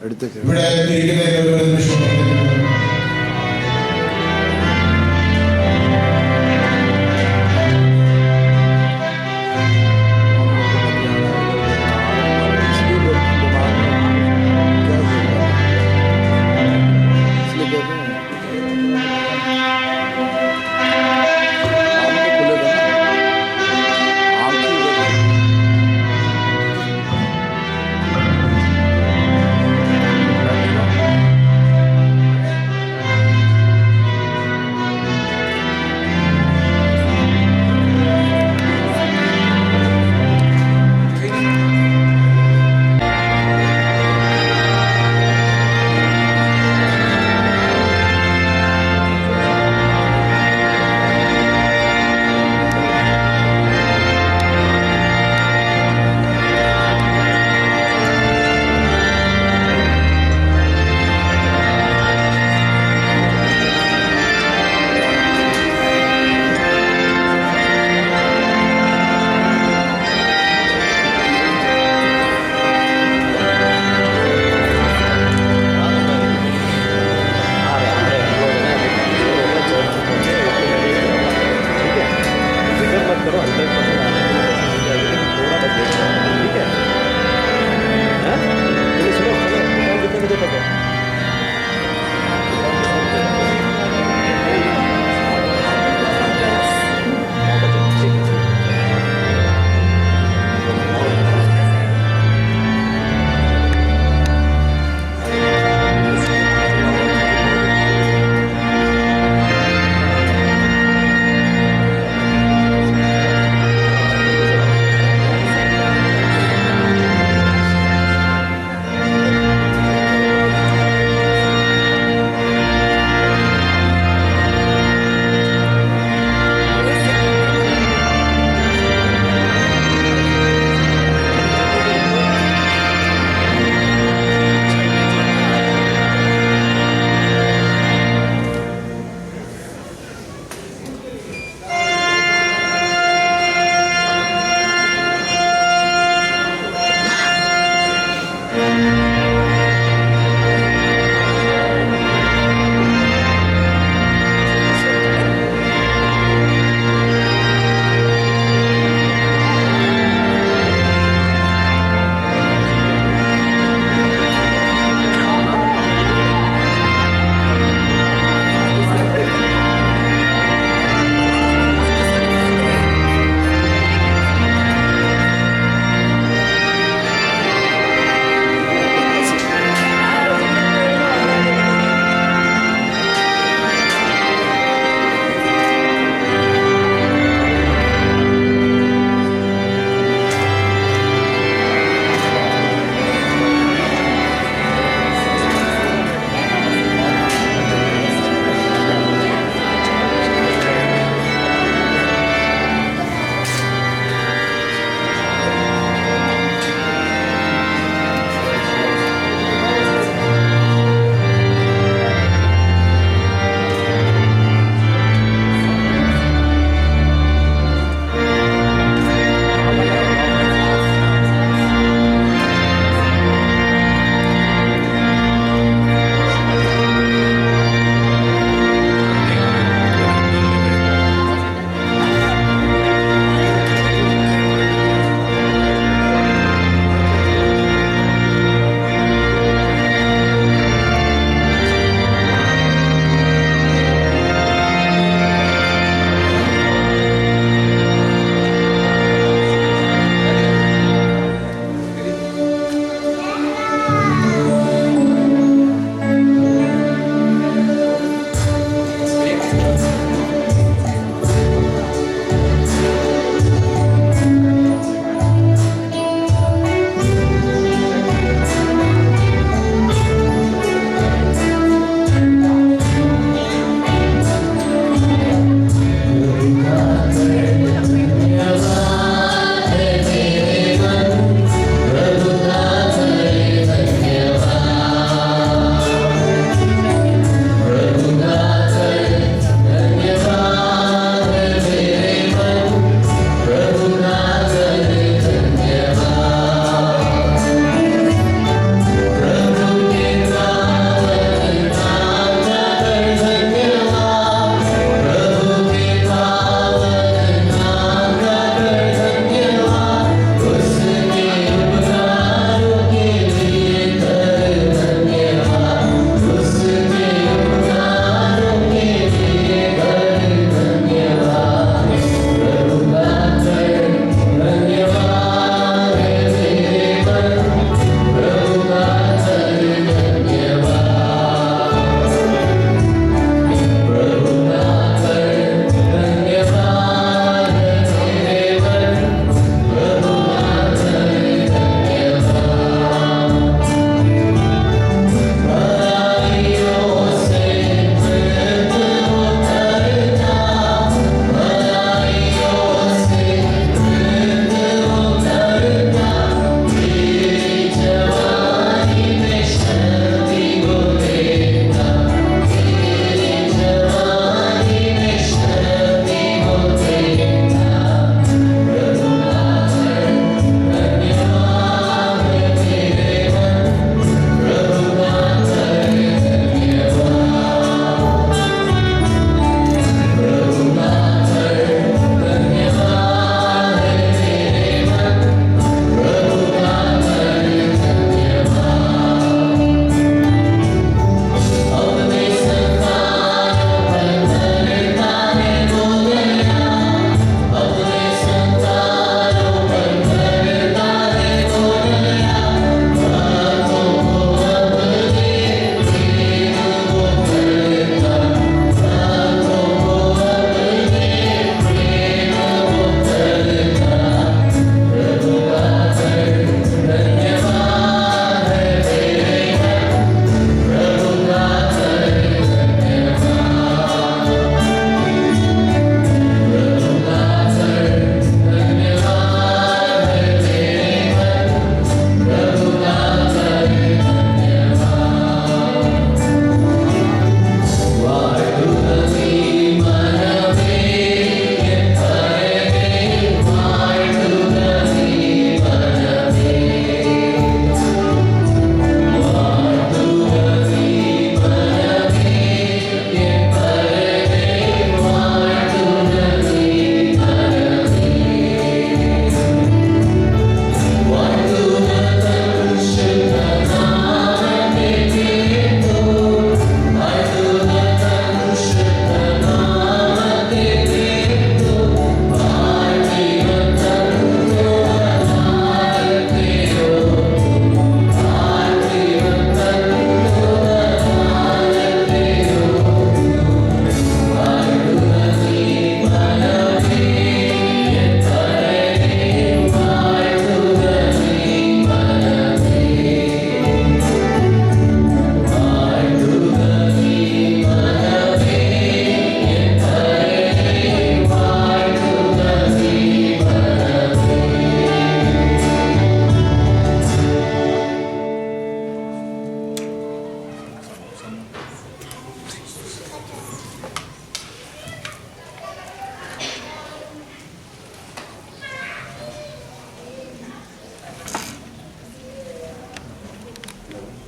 ഇവിടെ ഇരിക്കുന്ന ഒരു നിമിഷം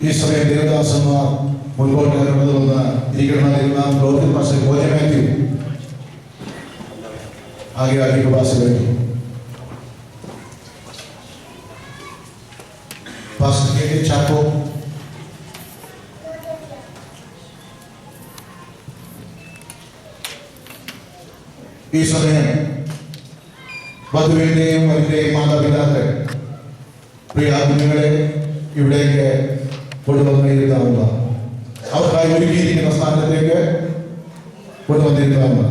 ഈ സമയം ദേവദാസന്മാർ മുൻപോട്ട് കടന്നുവന്ന് ഇരിക്കണമെന്നിരുന്ന ലോകത്തിൽ പാസ്റ്റർ കോജ മാത്യു ആകെ ആക്കി പാസ് വേണ്ടി പാസ്റ്റർ കെ കെ ചാക്കോ ഈ സമയം വധുവിന്റെയും വധുവിന്റെയും മാതാപിതാക്കൾ പ്രിയ കുഞ്ഞുങ്ങളെ ഇവിടേക്ക് കൊണ്ടുവന്നിരുത്താവുന്ന അവർക്കായി ഒരുക്കിയിരിക്കുന്ന സ്ഥാനത്തേക്ക് കൊണ്ടുവന്നിരുത്താവുന്ന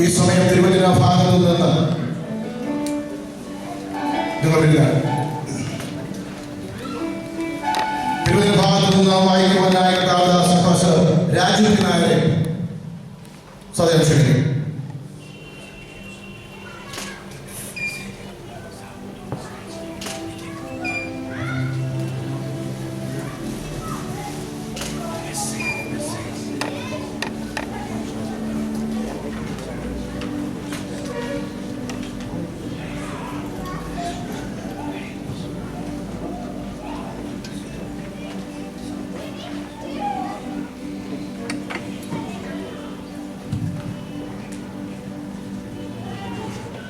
ഈ സമയം തിരുവല്ല ഭാഗത്തു നിന്ന് നിങ്ങളില്ല തിരുവല്ല ഭാഗത്തു നിന്ന് വായിക്കുവാനായ രാജു നായരെ സദയം ക്ഷണിക്കും.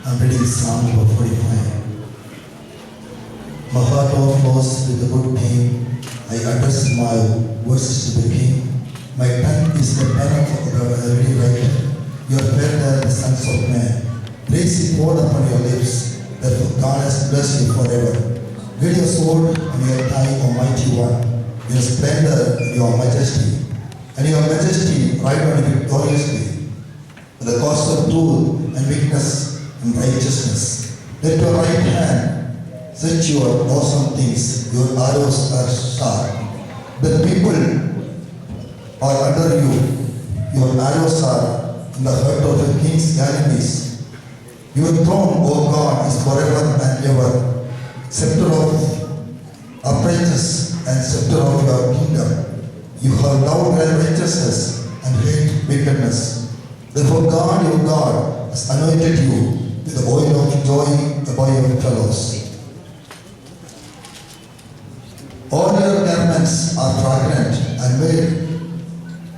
I'm reading Psalm number 45. My heart overflows with the good pain. I address my verses to the king. My tongue is the pen of the ready writer. You are better than the sons of men. Praise is poured upon your lips. Therefore God has blessed you forever. With your sword and your thigh, Almighty One, your splendor and your majesty. And your majesty ride on victoriously. With the cost of truth and weakness and righteousness. Let your right hand set your awesome things. Your arrows are sharp. The people are under you. Your arrows are in the heart of the king's enemies. Your throne, O God, is forever and ever. Scepter of uprightness and scepter of your kingdom. You have loved righteousness and hate wickedness. Therefore God, your God, has anointed you with the oil of joy above your fellows. All your garments are fragrant and made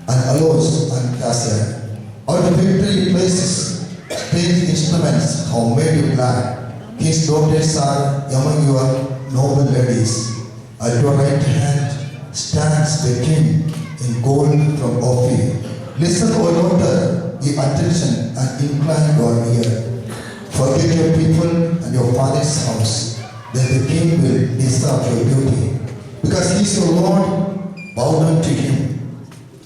and aloes and cassia. Out of victory places, strange instruments have made you glad. King's daughters are among your noble ladies. At your right hand stands the king in gold from Ophir. Listen, O daughter, give attention and incline your ear. Forget your people and your father's house, then the king will deserve your beauty. Because he is your Lord, bow down to him.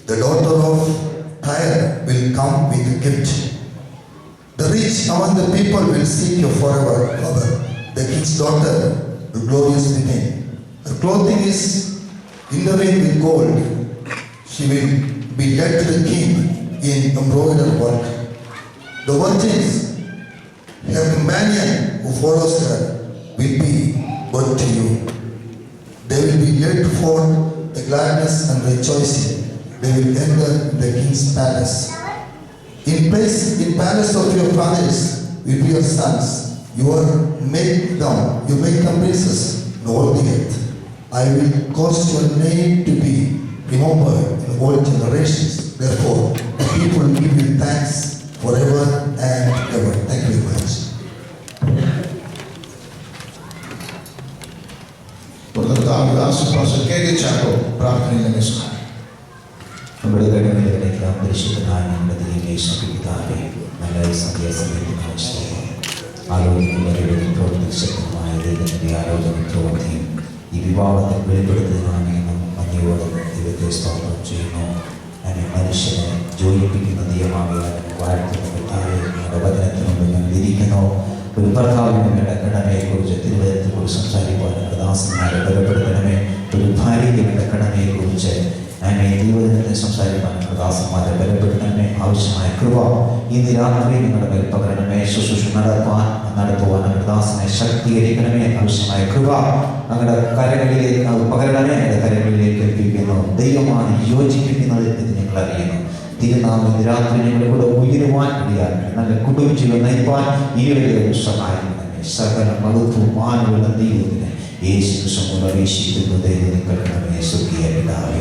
The daughter of Tyre will come with a gift. The rich among the people will seek you forever, brother. The king's daughter, the glorious within. Her clothing is intertwined with gold. She will be led to the king in embroidered work. The virgins Her companion who follows her will be good to you. They will be led for the gladness and rejoicing. They will enter the king's palace. In palace of your fathers will be your sons. You make them princes in all the earth. I will cause your name to be remembered in all generations. Therefore, the people will give you thanks forever and ever. Thank you very much. നമ്മുടെ കടമകളെല്ലാം പരിശുദ്ധനായ നമ്മുടെ ദൈവമേ പിതാവേ, നല്ല സന്ധ്യാസമയത്തിനായി ആലോചനകളിലൂടെ പ്രവർത്തിശക്തമായ ദൈവത്തിൻ്റെ ആലോചനയ്ക്കോടെയും ഈ വിവാഹത്തെ വെളിപ്പെടുത്തുന്നതിനാണ് നന്ദിയോടെ ദൈവത്തെ സ്തോത്രം ചെയ്യുന്നു. അങ്ങനെ മനുഷ്യനെ ജോലിപ്പിക്കുന്ന ദൈവമാകയാൽ വാഴ്ത്തുന്ന പിതാവേ, നമ്മുടെ വചനത്തിനുള്ളിൽ ഞങ്ങൾ ഇരിക്കുന്നു. ഒരു ഭർത്താവിൻ്റെ കടമയെക്കുറിച്ച് തിരുവചനത്തെക്കുറിച്ച് സംസാരിക്കുവാൻ ദാസന്മാരെ ബലപ്പെടുത്തണമേ. ഒരു ഭാര്യയുടെ കടമയെക്കുറിച്ച് അങ്ങനെ ദൈവജനത്തെ സംസാരിക്കാൻ ദാസന്മാരെ ബലപ്പെടുത്തണമേ. ആവശ്യമായ കൃപ ഇന്ന് രാത്രി നിങ്ങളുടെ മേൽ പകരണമേ. ശുശ്രൂഷ നടത്തുവാൻ ഞങ്ങളുടെ ദാസനെ ശക്തീകരിക്കണമേ. ആവശ്യമായ കൃപ ഞങ്ങളുടെ കരങ്ങളിലേക്ക് പകരണമേ. ഞങ്ങളുടെ കരങ്ങളിലേക്ക് ഏൽപ്പിക്കുന്നു. ദൈവമാണ് യോജിപ്പിക്കുന്നത് എന്ന് ഞങ്ങൾ അറിയുന്നു. തിരുനാമം ഇന്ന് രാത്രി ഞങ്ങളുടെ കൂടെ ഉയരുവാൻ ഇടയാകണമേ. നല്ല കുടുംബജീവൻ നയിപ്പാൻ ഈ ഒരു സഹായിക്കണമേ. സകല മഹത്വവും മാനവുള്ള ദൈവത്തിന് യേശു ക്രിസ്തു അപേക്ഷിക്കുന്ന ദൈവത്തെ കടണമേ. സ്വർഗീയ പിതാവേ,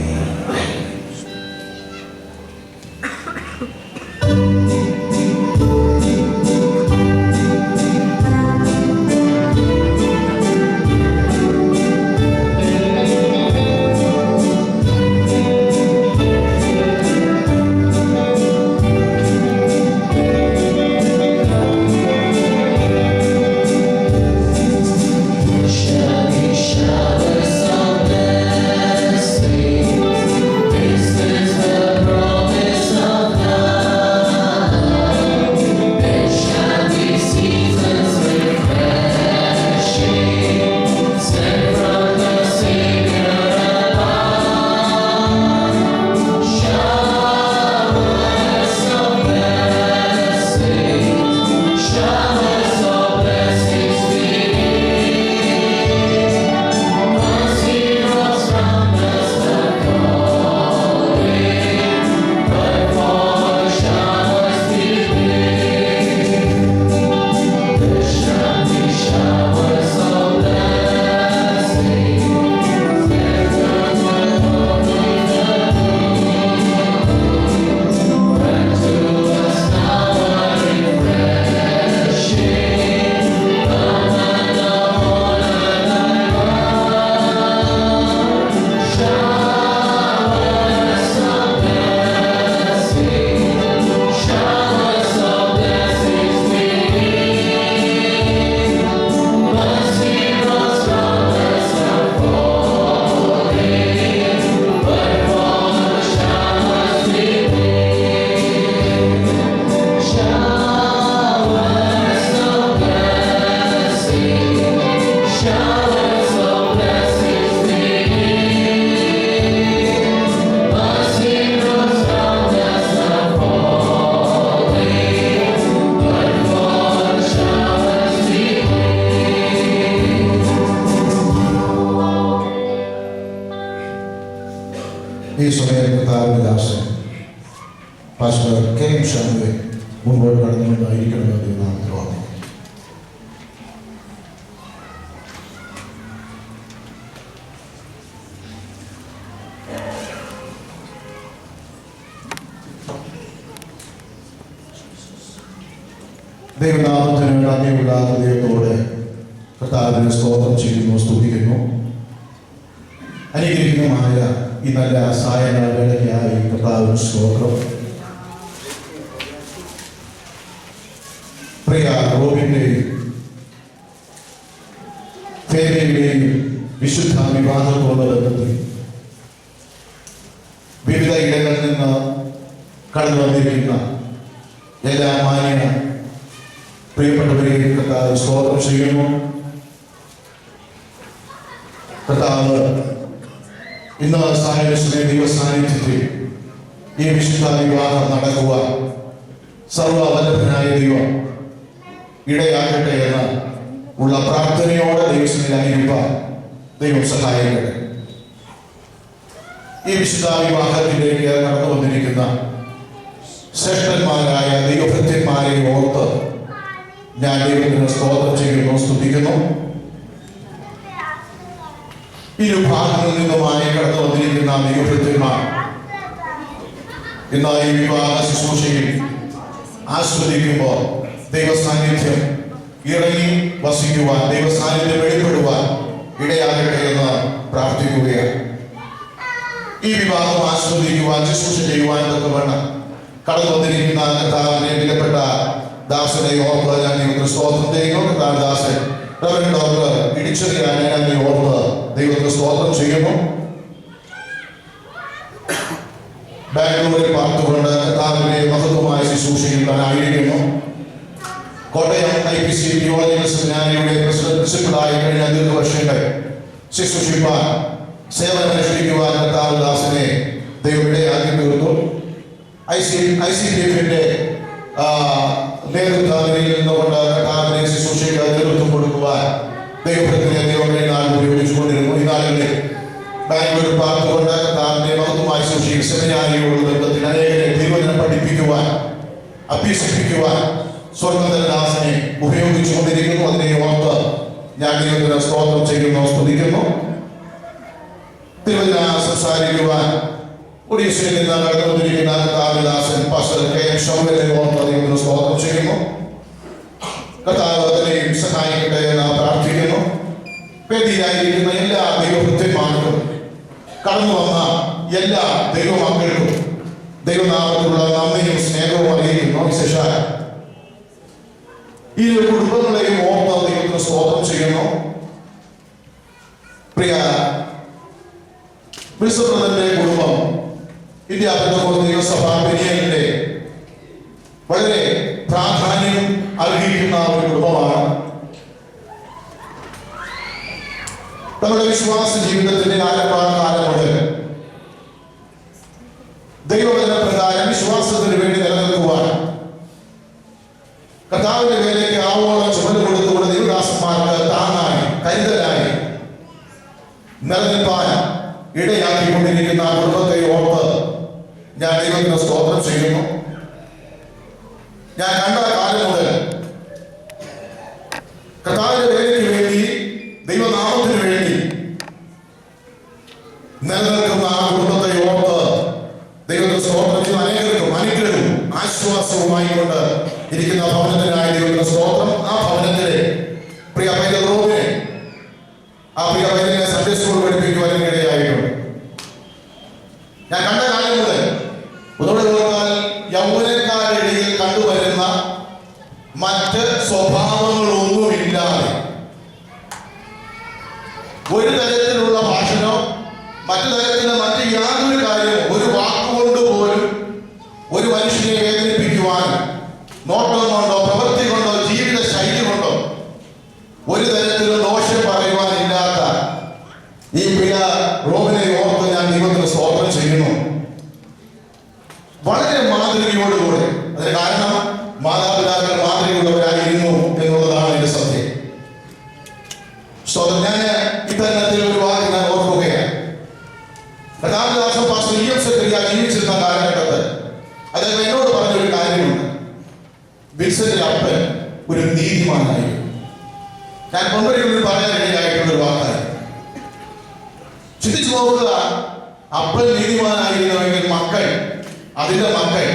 ഈ സമയം കർത്താവിന്റെ ദാസൻ പാസ്റ്റർ കെ എം ഷാനുവെ മുമ്പോട്ട് കടന്നുകൊണ്ടായിരിക്കണമെന്ന് നാമത്തിൽ ഓർമ്മിക്കുന്നു. ദൈവനാമത്തിന് നന്ദിയുള്ള ദൈവത്തോട് കർത്താവിനെ സ്തോത്രം ചെയ്യുന്നു, സ്തുതിക്കുന്നു. അനുഗ്രഹീതമായ ഈ നല്ല സായന വേളയ്ക്കായി കർത്താവിന് സ്തോത്രം. പ്രിയ റോബിന്റെയും ഫേബയുടെയും വിശുദ്ധ വിവാഹത്തോട് ബന്ധത്തിൽ വിവിധ ഇടങ്ങളിൽ നിന്ന് കടന്നു വന്നിരിക്കുന്ന എല്ലാ മാന്യ പ്രിയപ്പെട്ടവരെ കർത്താവ് സ്തോത്രം ചെയ്യുന്നു. കർത്താവ് ഇന്ന് സാഹചര്യ ദൈവസാന്നിധ്യത്തിൽ ഈ വിശുദ്ധ വിവാഹം നടക്കുക സർവവല്ലഭനായ ദൈവം ഇടയാകട്ടെ എന്ന് ഉള്ള പ്രാർത്ഥനയോടെ ദൈവസന്നിധിയിലായിരിക്കാൻ ദൈവം സഹായിക്കട്ടെ. ഈ വിശുദ്ധ വിവാഹത്തിലേക്ക് നടന്നു വന്നിരിക്കുന്ന ശ്രേഷ്ഠന്മാരായ ദൈവഭൃത്യന്മാരെ ഓർത്ത് ഞാൻ ദൈവത്തിന് സ്തോത്രം ചെയ്യുന്നു, സ്തുതിക്കുന്നു. ഇരുഭാഗങ്ങളിൽ നിന്നുമായി കടന്നു വന്നിരിക്കുന്ന ദൈവഭൃത്യന്മാർ ഇന്ന് ഈ വിവാഹ ശുശ്രൂഷയിൽ ആസ്വദിക്കുമ്പോൾ ദൈവസാന്നിധ്യം ഇറങ്ങി വസിക്കുവാൻ, ദൈവസാന്നിധ്യം വെളിപ്പെടുവാൻ ഇടയാകട്ടെ എന്ന് പ്രാർത്ഥിക്കുകയാണ്. ഈ വിവാഹം ആസ്വദിക്കുവാൻ, ശുശ്രൂഷ ചെയ്യുവാൻ ഇതൊക്കെ വേണം കടന്നു വന്നിരിക്കുന്ന കർത്താവിനെ വിലപ്പെട്ട ദാസനെ ഓർത്ത് ഞാൻ ദൈവത്തിന് സ്തോത്രം ചെയ്യുന്നു. കർത്താവ് ദാസൻ റവറൻഡ് ഡോക്ടർ ഇടിച്ചെറിയാനെ ഞാൻ ഓർത്ത് ദൈവത്തിന് സ്തോത്രം ചെയ്യുന്നു. ബാംഗ്ലൂരിൽ പാർത്തുകൊണ്ട് കർത്താവിനെ മഹത്വമായ ശുശ്രൂഷയിൽ താനായിരിക്കുന്നു. കോട്ടയം IPC തിയോളജിക്കൽ സെമിനാരിയുടെ പ്രിൻസിപ്പലായി കഴിഞ്ഞ ദീർഘവർഷങ്ങൾ ശുശ്രൂഷിപ്പാൻ, സേവനമനുഷ്ഠിക്കുവാൻ കർത്താവ് ദാസനെ ദൈവം ഇടയാക്കി തീർത്തു. ICDF-ന്റെ നേതൃത്വത്തിൽ നിന്നുകൊണ്ട് കർത്താവിനെ ശുശ്രൂഷയ്ക്ക് നേതൃത്വം കൊടുക്കുവാൻ ദൈവത്തിന് ദൈവം നാൾ ഉപയോഗിച്ചുകൊണ്ടിരുന്നു. ഈ നാളുകളിൽ ബാംഗ്ലൂരിൽ പാർത്തുകൊണ്ട് കർത്താവിന്റെ മഹത്വമായ ശുശ്രൂഷയിൽ സെമിനാരിയോട് ബന്ധത്തിൽ അനേകരെ ദൈവജനം പഠിപ്പിക്കുവാൻ, അഭ്യസിപ്പിക്കുവാൻ സ്വർഗദാസനെ ഉപയോഗിച്ചുകൊണ്ടിരിക്കുന്നു. അതിനെ ഓർത്ത് ഞാൻ ദൈവത്തിന് സ്തോത്രം ചെയ്യുന്നു, സ്തുതിക്കുന്നു. തിരുവചന സംസാരിക്കുവാൻ ഒഡീഷയിൽ നിന്ന് കടന്നുവന്നിരിക്കുന്ന കർത്താവിദാസൻ പാസ്റ്റർ KM ഷൗലിനെ ഓർത്ത് ദൈവത്തിന് സ്തോത്രം ചെയ്യുന്നു. കർത്താവ് അതിനെയും സഹായിക്കട്ടെ എന്ന് പ്രാർത്ഥിക്കുന്നു. വേദിയിലായിരിക്കുന്ന എല്ലാ ദൈവഭൃത്യന്മാർക്കും, കടന്നു വന്ന എല്ലാ ദൈവമക്കൾക്കും ദൈവനാമത്തിലുള്ള നന്ദിയും സ്നേഹവും അറിയിക്കുന്നു. വിശേഷാൽ ഈ കുടുംബങ്ങളെയും ഓർത്ത് ദൈവത്തിന് സ്തോത്രം ചെയ്യുന്നു. പ്രിയ മിസ്റ്ററിന്റെ കുടുംബം ഇന്ത്യ ദൈവസഭ പെരിയലിന്റെ വളരെ പ്രാധാന്യം അർഹിക്കുന്ന ഒരു കുടുംബമാണ്. നമ്മുടെ വിശ്വാസ ജീവിതത്തിന്റെ ആരംഭകാലം മുതൽ ദൈവവചന പ്രകാരം വിശ്വാസത്തിന് വേണ്ടി നിലനിൽക്കുവാൻ, കർത്താവിന്റെ വേലയ്ക്ക് ആവോളം ചുമല് കൊടുത്തുകൊണ്ട് ദൈവദാസന്മാർക്ക് താങ്ങായി, കരുതലായി നിലനിൽപ്പാൻ ഇടയാക്കിക്കൊണ്ടിരിക്കുന്ന കുടുംബത്തെ ഓർത്ത് ഞാൻ ദൈവത്തിന് സ്തോത്രം ചെയ്യുന്നു. ഞാൻ കണ്ട കാലം മുതൽ കർത്താവിന്റെ വേലയ്ക്ക് വേണ്ടി, ദൈവനാമത്തിന് വേണ്ടി നിലനിൽക്കുന്ന ആ കുടുംബത്തെ ഓർത്ത് ദൈവത്തിന് സ്തോത്രം ചെയ്യുന്ന അനേകർക്കും അനുഗ്രഹവും ആശ്വാസവുമായി കൊണ്ട് ഇരിക്കുന്ന ഭവനത്തിനായി ദൈവത്തിന് സ്തോത്രം. ആ ഭവനത്തിലെ പ്രിയ പൈതൽ റോബിനെ, ആ പ്രിയ പൈതലിനെ സൺഡേ സ്കൂൾ പഠിപ്പിക്കുവാനും ഇടയായിട്ടുണ്ട്. ഞാൻ കണ്ട കാലം മുതൽ ഒന്നുകൂടെ ഓർത്താൽ യൗവനക്കാരുടെ ഇടയിൽ കണ്ടുവരുന്ന മറ്റ് സ്വഭാവങ്ങളൊന്നുമില്ലാതെ ഒരു തരത്തിലുള്ള ഭാഷണോ മറ്റു തരത്തിലുള്ള മറ്റ് യാതൊരു കാര്യമോ ഒരു വാക്കുകൊണ്ട് പോലും ഒരു മനുഷ്യനെ വേദനിപ്പിക്കുവാനും നോട്ടം കൊണ്ടോ പ്രവൃത്തി കൊണ്ടോ ജീവിത ശൈലി കൊണ്ടോ ഒരു തരത്തിലും ദോഷം പറയുവാനില്ലാത്ത ഈ പ്രിയ റോബിനെ ഓർത്ത് ഞാൻ ദൈവത്തിന് സ്തോത്രം ചെയ്യുന്നു. വളരെ മാതൃകയോടുകൂടെ, അതിന് കാരണം മാതാപിതാക്കൾ മാതൃകയുള്ളവരായിരുന്നു എന്നുള്ളതാണ് എന്റെ സത്യം. സ്തോത്രം. ഞാൻ ഇത്തരത്തിൽ ഒരു വാക്ക് ഞാൻ ഓർക്കുകയാണ്. കർത്താവിദാസൻ പാസ്റ്റർ EM സെക്രട്ടറിയ ജീവിച്ചിരുന്ന കാലഘട്ടത്തിൽ അദ്ദേഹം എന്നോട് പറഞ്ഞൊരു കാര്യമുണ്ട്. വിൽസന്റെ അപ്പൻ ഒരു നീതിമാനായിരുന്നു. ഞാൻ കൊണ്ടുവരുന്നത് പറയാൻ ഇടയായിട്ടുള്ള ഒരു വാക്കായി. ചിന്തിച്ചു നോക്കുക, അപ്പൻ നീതിമാനായിരുന്നുവെങ്കിൽ അതിന്റെ മക്കൾ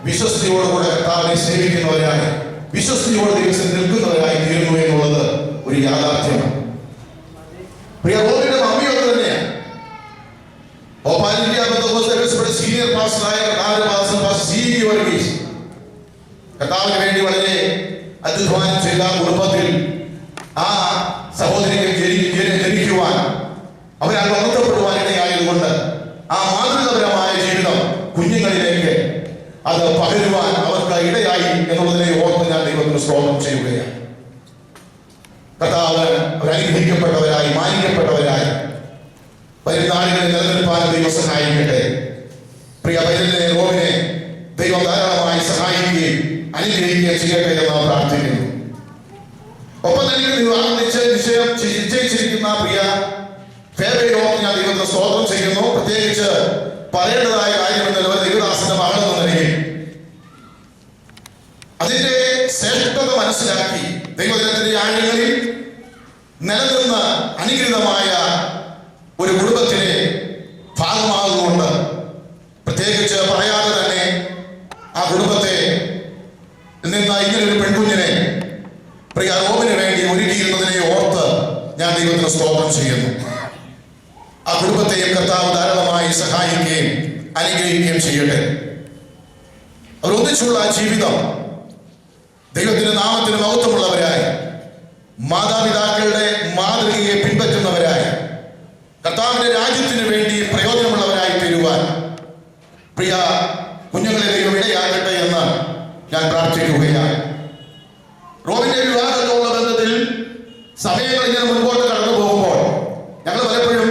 വിശ്വസ്തയോടുകൂടെ കർത്താവിനെ സേവിക്കുന്നവരായി, വിശ്വസ്തയോടെ ദിവസം നിൽക്കുന്നവരായി തീരുന്നു എന്നുള്ളത് ഒരു യാഥാർത്ഥ്യമാണ്. പ്രിയ റോബിന്റെ മമ്മി ഒന്ന് തന്നെയാണ്. സീനിയർ പാസ്റ്ററായ കർത്താവിന് വേണ്ടി വളരെ അധ്വാനം ചെയ്ത കുടുംബത്തിൽ ആ സഹോദരിക്ക് ജനിക്കുവാൻ, അവരാൽ വളർത്തപ്പെടുവാൻ ഇടയായതുകൊണ്ട് ആ മാതൃകപരമായ ജീവിതം കുഞ്ഞുങ്ങളിലേക്ക് അത് പകരുവാൻ അവർക്ക് ഇടയായി എന്നുള്ളതിനെ ഓർത്ത് ഞാൻ ദൈവത്തിന് സ്തോത്രം ചെയ്യുകയാണ്. കർത്താവ് അനുഗ്രഹിക്കപ്പെട്ടവരായി, മാനിക്കപ്പെട്ടവരായി പരിനാളുകളിൽ നിലനിൽപ്പാൻ ദൈവം സഹായിക്കട്ടെ. പ്രിയ പൈതലിനെ റോബിനെ ദൈവം ധാരാളമായി സഹായിക്കുകയും അനുഗ്രഹിക്കുകയും ചെയ്യട്ടെ എന്ന് പ്രാർത്ഥിക്കുന്നു. അനുഗ്രഹിച്ചിരിക്കുന്ന പ്രിയ ഫേബയോ ഞാൻ ദൈവത്തിന് സ്തോത്രം ചെയ്യുന്നു. പ്രത്യേകിച്ച് പറയേണ്ടതായ കാര്യമെന്നല്ല, ദൈവദാസന്റെ മകളെന്ന നിലയിൽ അതിന്റെ ശ്രേഷ്ഠത മനസ്സിലാക്കി ദൈവജനത്തിന്റെ ആഴങ്ങളിൽ നിലനിന്ന് അനുഗ്രഹീതമായ ഒരു കുടുംബത്തിലെ ഭാഗമാകുന്നുണ്ട്. പ്രത്യേകിച്ച് പറയാതെ തന്നെ ആ കുടുംബത്തെ നിന്ന് ഇങ്ങനൊരു പെൺകുഞ്ഞിനെ പ്രിയ റോബിന് വേണ്ടി ഒരുക്കിയിരുന്നതിനെ ഓർത്ത് ഞാൻ ദൈവത്തിന് സ്തോത്രം ചെയ്യുന്നു. ആ കുടുംബത്തെയും കർത്താവ് ധാരാളമായി സഹായിക്കുകയും അനുഗ്രഹിക്കുകയും ചെയ്യട്ടെ. അവരൊന്നിച്ചുള്ള ആ ജീവിതം ദൈവത്തിന്റെ നാമത്തിന് മഹത്വമുള്ളവരായി, മാതാപിതാക്കളുടെ മാതൃകയെ പിൻപറ്റുന്നവരായി, കർത്താവിന്റെ രാജ്യത്തിന് വേണ്ടി പ്രയോജനമുള്ളവരായി തീരുവാൻ പ്രിയ കുഞ്ഞുങ്ങളെ ദൈവം ഇടയാകട്ടെ എന്ന് ഞാൻ പ്രാർത്ഥിക്കുകയാണ്. റോബിന്റെ വിവാഹത്തോടുള്ള ബന്ധത്തിൽ സമയങ്ങൾ ഇങ്ങനെ മുൻപോട്ട് കടന്നു പോകുമ്പോൾ ഞങ്ങൾ പലപ്പോഴും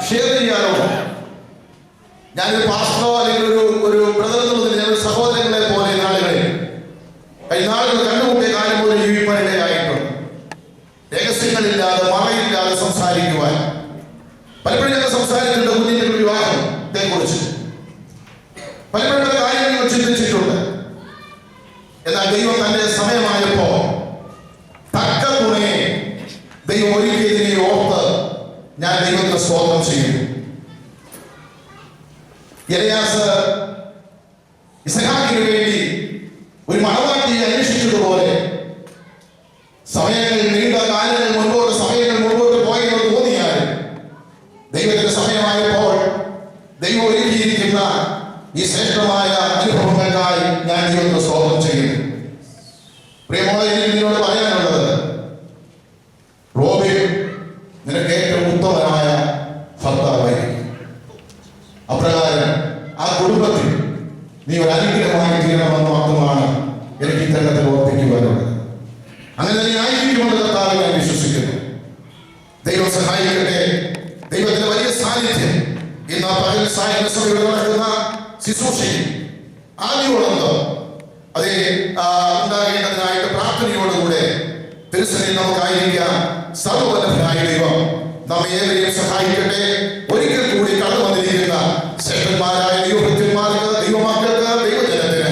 ഷെയർ ചെയ്യാറുണ്ട്. ഞാനൊരു പാസ്റ്ററോ അല്ലെങ്കിൽ ഒരു ബ്രദർ എന്നുള്ളതിൽ ഞാനൊരു സഹോദരങ്ങളെ പോലെ നാളുകളിൽ നാളുകൾ കണ്ടുമുട്ടിയ കാലം പോലെ ജീവിക്കാനിടയായിട്ടുണ്ട്. രഹസ്യങ്ങളില്ലാതെ മറയില്ലാതെ സംസാരിക്കുവാൻ പലപ്പോഴും ഞങ്ങൾ സംസാരിച്ചിട്ടുണ്ട്. കുഞ്ഞിന്റെ വിവാഹത്തെ കുറിച്ച് പലപ്പോഴും പല കാര്യങ്ങൾ ചിന്തിച്ചിട്ടുണ്ട്. എന്നാൽ ദൈവം തന്റെ സമയമായപ്പോ തക്ക തുണയെ ദൈവം ഒരുക്കിയതിനെ ഓർത്ത് ഞാൻ ദൈവത്തിന് സ്തോത്രം ചെയ്യുന്നു. എലയാസ് ഇസഹാക്കിന് വേണ്ടി ഒരു മണവാട്ടിയെ അന്വേഷിച്ചതുപോലെ സമയങ്ങൾ നീണ്ട കാലങ്ങൾ മുൻപോട്ട് പോയെന്ന് തോന്നിയാൽ ദൈവത്തിന്റെ സമയമായപ്പോൾ ദൈവം ഒരുക്കിയിരിക്കുന്ന ഈ ശ്രേഷ്ഠമായ അനുഭവങ്ങൾക്കായി ഞാൻ ദൈവത്തിന് സ്തോത്രം ചെയ്യുന്നു. പ്രിയമോളെ, എനിക്ക് നിന്നോട് പറയാനുള്ളത്, റോബിൻ നിനക്ക് ഏറ്റവും ഉത്തമനായ ഭർത്താവായിരിക്കും. അപ്രകാരം ആ കുടുംബത്തിൽ നീ ഒരു അനുഗ്രഹമായി തീരണമെന്ന് മാത്രമാണ് എനിക്ക് ഇത്തരത്തിൽ ഓർപ്പിക്കുവാനുള്ളത്. അങ്ങനെ നീ ആയിരിക്കുമെന്ന് കർത്താവിൽ ഞാൻ വിശ്വസിക്കുന്നു. ദൈവം സഹായിക്കട്ടെ. ദൈവത്തിന്റെ വലിയ സാന്നിധ്യം ഇന്ന് ആ പകൽ സായന സഭയിൽ നടക്കുന്ന ശുശ്രൂഷയിൽ ആദ്യോടൊന്ന് അതേ ഉണ്ടാകേണ്ടതിനായിട്ട് പ്രാർത്ഥനയോടുകൂടെ തിരുസനയിൽ നമുക്കായിരിക്കാം. സർവ്വബലനായ ദൈവം നമ്മെ ഏവരെയും സഹായിക്കട്ടെ. ഒരിക്കൽ കൂടി കടന്നു വന്നിരിക്കുന്ന ശ്രേഷ്ഠന്മാരായ ദൈവഭക്തന്മാർക്ക്, ദൈവമക്കൾക്ക്, ദൈവജനത്തിന്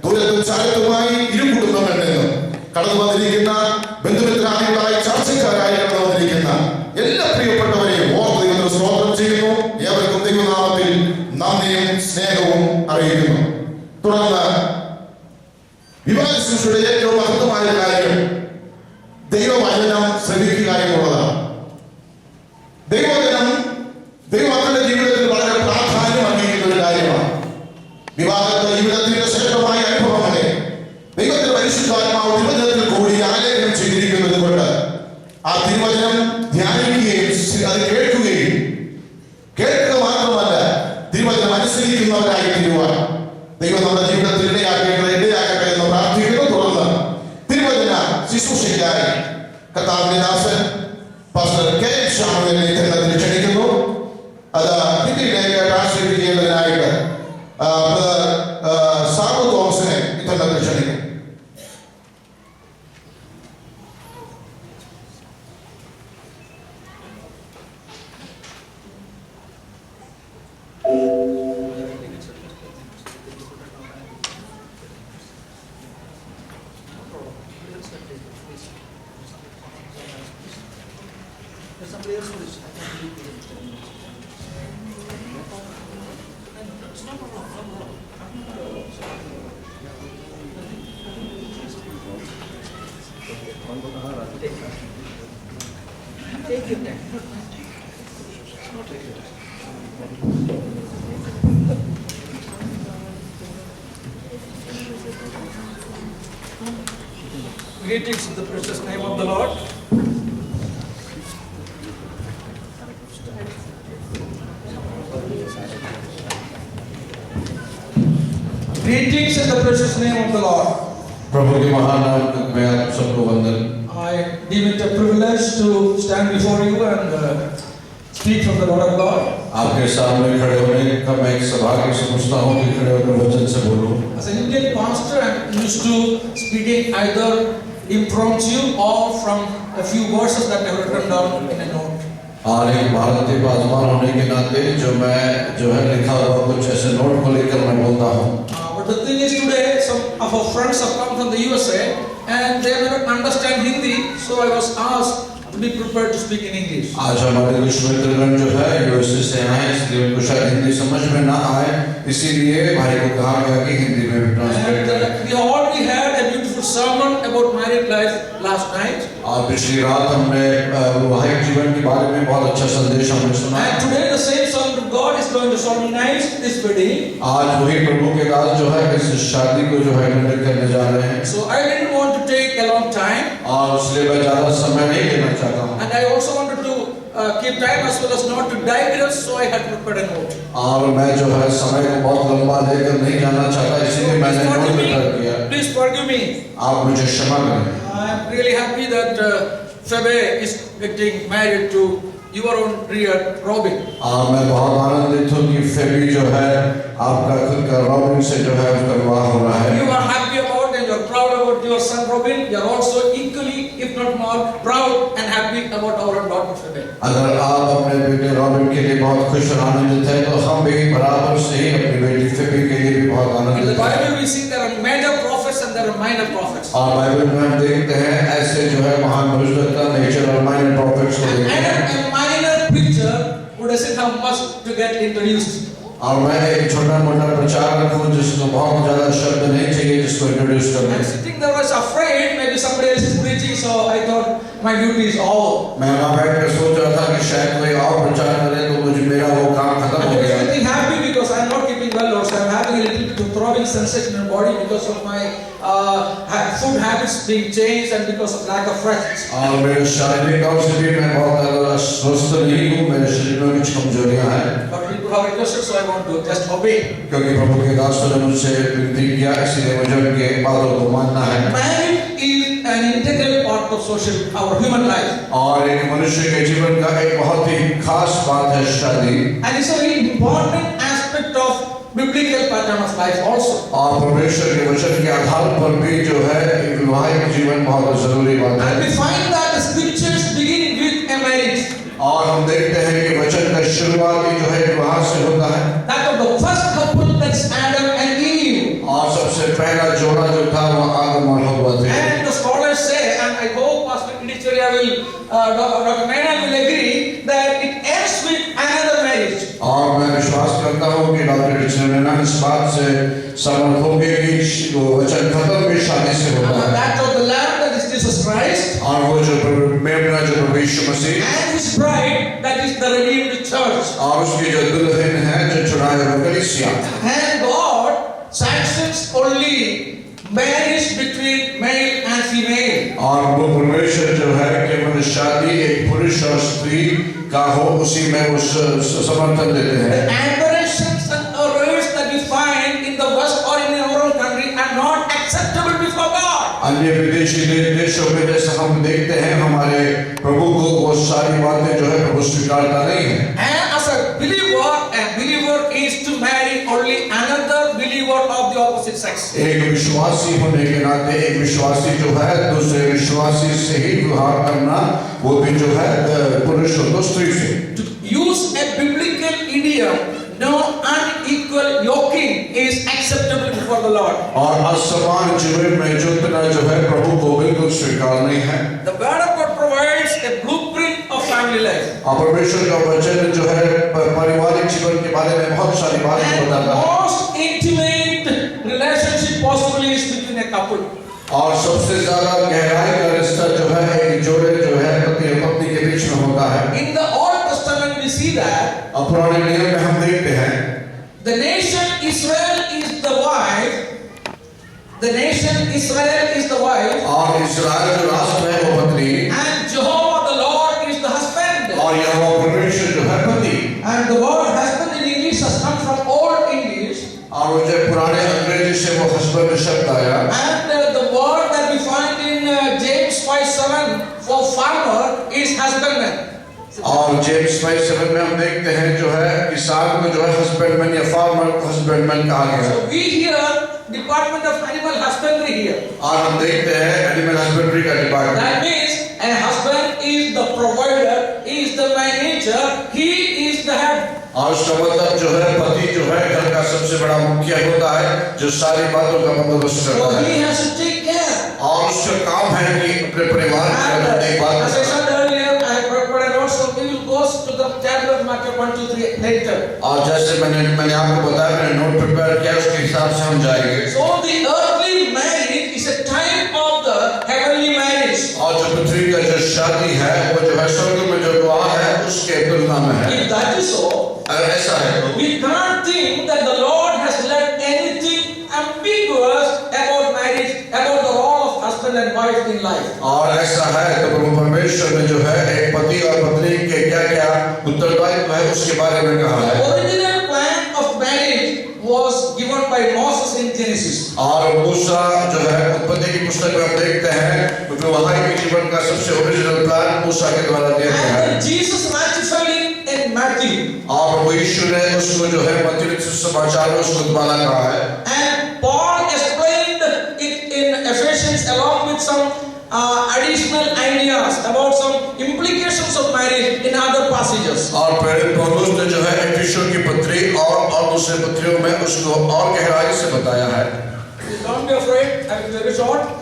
ദൂരത്തും ചാരത്തുമായി ഇരു കുടുംബങ്ങളിൽ നിന്നും കടന്നു വന്നിരിക്കുന്ന ബന്ധുമിത്രാദികളായി ചർച്ചക്കാരായി കടന്നു വന്നിരിക്കുന്ന എല്ലാ പ്രിയപ്പെട്ടവരെയും ഓർത്ത് ദൈവത്തിന് സ്തോത്രം ചെയ്യുന്നു. ഏവർക്കും ദൈവനാമത്തിൽ നന്ദിയും സ്നേഹവും അറിയിക്കുന്നു. തുടർന്ന് വിവാഹ ശുശ്രൂഷയുടെ ഏറ്റവും മഹത്വമായ കാര്യം ദൈവവചനം ശ്രമിക്കുക എന്നുള്ളതാണ്. ദൈവവചനം ദൈവമക്കളുടെ ജീവിതത്തിൽ വളരെ പ്രാധാന്യം അർഹിക്കുന്ന ഒരു കാര്യമാണ്. വിവാഹത്തെ ജീവിതത്തിന്റെ ശ്രേഷ്ഠമായ അനുഭവങ്ങളെ ദൈവത്തിന്റെ പരിശുദ്ധാത്മാവ് തിരുവചനത്തിൽ കൂടി ആലേഖനം ചെയ്തിരിക്കുന്നത് കൊണ്ട് ആ തിരുവചനം ധ്യാനിക്കുകയും അത് കേൾക്കുക മാത്രമല്ല തിരുവചനം അനുസരിക്കുന്നവരായി തീരുവാൻ ദൈവം നമ്മുടെ ജീവിതത്തിൽ ഇടയാക്കട്ടെ എന്ന് പ്രാർത്ഥിക്കുന്നു. തുടർന്ന് തിരുവചന ശുശ്രൂഷയ്ക്കായി കർത്താവിന്റെ ദാസൻ പാസ്റ്റർ കെ ശാമുവേലിനെ ഇത്തരത്തിൽ ക്ഷണിക്കുന്നു. അത് ഹിന്ദിയിലേക്ക് ട്രാൻസ്ലേറ്റ് ചെയ്യേണ്ടതിനായിട്ട് സാബു തോമസിനെ ഇത്തരത്തിൽ ക്ഷണിക്കുന്നു. Take your time. Greetings in the precious name of the Lord. Greetings in the precious name of the Lord. प्रभु के महान नाम में आप सबको वंदन। I deem it a privilege to stand before you and speak from the Word of God. आपके सामने खड़े होने का मैं एक सौभाग्य समझता हूँ कि खड़े होकर वचन से बोलूं। As an Indian pastor, I'm used to speaking either impromptu or from a few verses that I have written down in a note. और एक भारतीय पासवान होने के नाते जो है लिखा हुआ कुछ ऐसे नोट को लेकर मैं बोलता हूँ। But the thing is today, some of our friends have come from the USA and they may not understand Hindi, so I was asked to be prepared to speak in English. आज हमारे कुछ मित्रगण जो है USA से आए, इसलिए उनको शायद हिंदी समझ में ना आए, इसीलिए भाई को कहा गया कि हिंदी में भी ट्रांसलेट करें। We already had a beautiful sermon about married life last night. और पिछली रात हमने वैवाहिक जीवन के बारे में बहुत अच्छा संदेश हमने सुना। And today the same Son of God is going to solemnize this wedding. आज वही प्रभु के दास जो है इस शादी को जो है कंडक्ट करने जा रहे हैं। So I didn't want to take a long time. और इसलिए मैं ज्यादा समय नहीं लेना चाहता हूँ। And I also wanted to keep time as well as not to digress, so I had prepared a note. और मैं जो है समय को बहुत लंबा लेकर नहीं जाना चाहता, इसीलिए मैंने नोट प्रिपेयर किया। Please forgive me. आप मुझे क्षमा करें। I am really happy that Phoebe is getting married to your own dear Robin. मैं बहुत आनंदित हूँ कि फेबी जो है आपका खुद का रॉबिन से जो है उसका विवाह हो रहा है। You are happy about and you are proud about your son Robin. You are also equally, if not more, proud and happy about our own daughter Phoebe. अगर आप अपने बेटे रॉबिन के लिए बहुत खुश और आनंदित हैं, तो हम भी बराबर से ही अपनी बेटी फेबी के लिए भी बहुत In the आनंदित हैं। Bible we see there are major prophets and there are minor prophets. और बाइबल में हम देखते हैं ऐसे जो है महान भविष्यवक्ता मेजर और माइनर प्रॉफिट्स को देखते हैं। And a minor preacher who doesn't have much to get introduced. और मैं एक छोटा मोटा प्रचारक हूँ जिसको बहुत ज्यादा शब्द नहीं चाहिए जिसको इंट्रोड्यूस करने। And sitting there was afraid maybe somebody else is preaching, so I thought my duty is all. मैं वहाँ बैठ कर सोच रहा था कि शायद कोई और प्रचार करे तो मुझे मेरा वो काम खत्म I हो was गया। feeling happy because I am not keeping well also. I am having a little bit of throbbing sensation in my body because of my food habits being changed and because of lack of rest. और मेरे शारीरिक तौर से भी मैं बहुत ज़्यादा स्वस्थ नहीं हूँ, मेरे शरीर में कुछ कमजोरियाँ हैं। But people have requested, so I want to just obey. क्योंकि प्रभु के दासों ने मुझसे विनती किया, इसलिए मुझे उनके बातों को मानना है। Marriage is an integral part of our human life. और एक मनुष्य के जीवन का एक बहुत ही खास बात है शादी। And it's a very important aspect of biblical pattern of life also. और परमेश्वर के वचन के आधार पर भी जो है विवाहिक जीवन बहुत जरूरी बात है। And we find that the scriptures begin with a marriage. और हम देखते हैं कि वचन का शुरुआत ही जो है विवाह से होता है। That of the first couple, that's Adam and Eve. और सबसे पहला जोड़ा जो था वो आदम और हव्वा थे। And the scholars say, and I hope Pastor Kidicharia will, Dr. Naina will agree that it ends with another marriage. और मैं विश्वास करता हूँ कि डॉक्टर किचनैना इस बात से सहमत होंगे कि वो वचन खत्म भी शादी से होता है। That of the Lamb, that is Jesus Christ. और वो जो मेमना जो प्रभु यीशु मसीह And his bride, that is the redeemed church. और उसकी जो दुल्हन है जो चुराए हुए कलीसिया। And God sanctions only marriage between male and female. और वो परमेश्वर जो है केवल शादी एक पुरुष और स्त्री का हो उसी में वो समर्थन देते The हैं। aberrations and errors that we find in the West or in our own country are not acceptable before God. अन्य विदेशी देशों में जैसे हम देखते हैं हमारे प्रभु को वो सारी बातें जो है प्रभु स्वीकारता नहीं है। And as a believer is to marry only another believer of the opposite sex. एक विश्वासी होने के नाते एक विश्वासी जो है दूसरे विश्वासी से ही विवाह करना वो भी जो है पुरुष और स्त्री से। To use a biblical idiom, no unequal yoking is acceptable before the Lord. और असमान जीवन में जोतना जो है प्रभु को बिल्कुल स्वीकार नहीं है। The word of God provides a blueprint of family life. और परमेश्वर का वचन जो है पारिवारिक जीवन के बारे में बहुत सारी बातें And बताता है। most intimate relationship possible is between a couple. और सबसे ज्यादा गहराई का रिश्ता जो है एक जोड़े जो है पति और पत्नी के बीच में होता है। In the Old Testament we see that और पुराने नियम में हम देखते हैं the nation Israel is the wife. The nation Israel is the wife. और इस्राएल जो राष्ट्र है वो पत्नी And Jehovah the Lord is the husband. और यहोवा परमेश्वर जो है पति। And the word husband in English has come from Old English. और वो जो पुराने अंग्रेजी से वो हस्बैंड शब्द आया। And the word that we find in James 5:7 for farmer is husbandman. और जेम्स 5:7 में हम देखते हैं जो है किसान को जो है हस्बैंडमैन या फार्मर को हस्बैंडमैन कहा गया है। So we hear department of animal husbandry here. और हम देखते हैं एनिमल हस्बेंड्री का department. That means a husband is the provider, he is the manager, he is the head. और उसका मतलब जो है पति जो है घर का सबसे बड़ा मुखिया होता है जो सारी बातों का बंदोबस्त So करता he है has to take care. और उसका काम है कि अपने परिवार And की देखभाल as I करना। said earlier, I have prepared also, we will go to the chapter market 1, 2, 3 later. और जैसे मैंने आपको बताया, मैंने नोट प्रिपेयर किया, उसके हिसाब से हम जाएंगे। So the earthly marriage is a type of the heavenly marriage. और जो पृथ्वी का जो शादी है वो जो है स्वर्ग में जो विवाह है उसके तुलना में है। If that is so, अगर ऐसा है तो we can't think that the Lord has left anything ambiguous about marriage, about the role of husband and wife in life. और ऐसा है तो प्रभु परमेश्वर ने जो है एक पति और पत्नी के क्या-क्या उत्तरदायित्व है उसके बारे में कहा है। The original plan of marriage was given by Moses in Genesis. और मूसा जो है उत्पत्ति की पुस्तक में हम देखते हैं वैवाहिक जीवन का सबसे ओरिजिनल प्लान मूसा के द्वारा दिया गया है। And Jesus ratified it in Matthew. और प्रभु यीशु ने उसको जो है मत्ती लिखित सुसमाचार में उसको दोबारा कहा है। And Paul explained it in Ephesians along with some additional ideas about some implications of marriage in other passages. और प्रेरित पौलुस ने जो है एफिसियों की पत्री और दूसरे पत्रियों में उसको और गहराई से बताया है। Don't be afraid, I will be very short.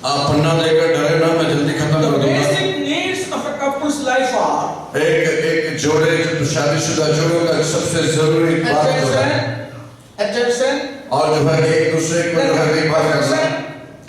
आप पन्ना लेकर डरे ना, मैं जल्दी खत्म The कर दूंगा। basic needs of a couple's life are एक जोड़े शादीशुदा जोड़ों का सबसे जरूरी बात जो है attention, और जो है एक दूसरे को जो है देखभाल करना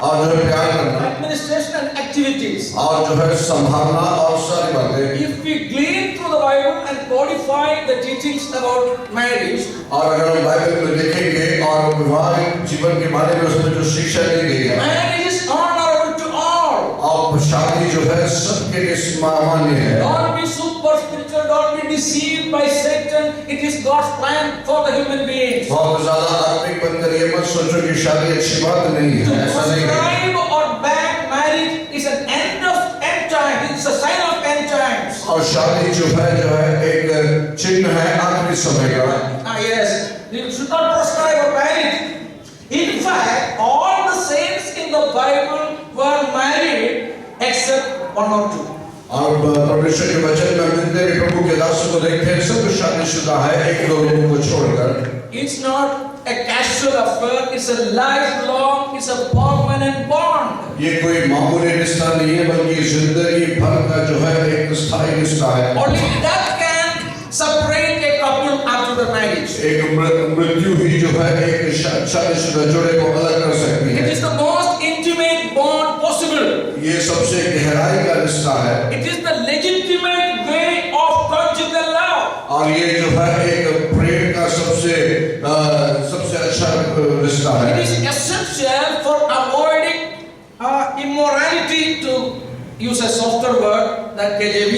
और जो है प्यार करना administration and activities. और जो है संभालना और सारी बातें। If we glean through the Bible and codify the teachings about marriage, और अगर हम बाइबल में देखेंगे और विवाहिक जीवन के बारे में उसमें जो शिक्षा दी गई है marriage is honorable to all. और शादी जो है सबके लिए मान्य है। Don't be super spiritual, don't be deceived by Satan. It is God's plan for the human beings. बहुत ज्यादा आत्मिक बनकर ये मत सोचो कि शादी अच्छी बात नहीं To है, ऐसा नहीं है। prescribe or ban marriage is an end time. It's a sign of end times. और शादी जो है एक चिन्ह है आखिरी समय का। Yes, you should not prescribe or ban it. In fact, all the saints in the Bible were married except one or two. और परमेश्वर के वचन में जितने भी प्रभु के दासों को देखते हैं सब शादीशुदा है एक दो लोगों को छोड़कर। It's not a casual affair, it's a lifelong, it's a permanent bond. ये कोई मामूली रिश्ता नहीं है बल्कि जिंदगी भर का जो है एक स्थायी रिश्ता है। Only that can separate a couple after the marriage. एक मृत्यु ही जो है एक शादीशुदा जोड़े को अलग कर सकती It है। is the most intimate bond possible. ये सबसे गहराई का रिश्ता है। It is the legitimate way of conjugal love. और ये जो है एक प्रेम का सबसे अच्छा रिश्ता है। It is essential for avoiding immorality, to use a softer word than KJV,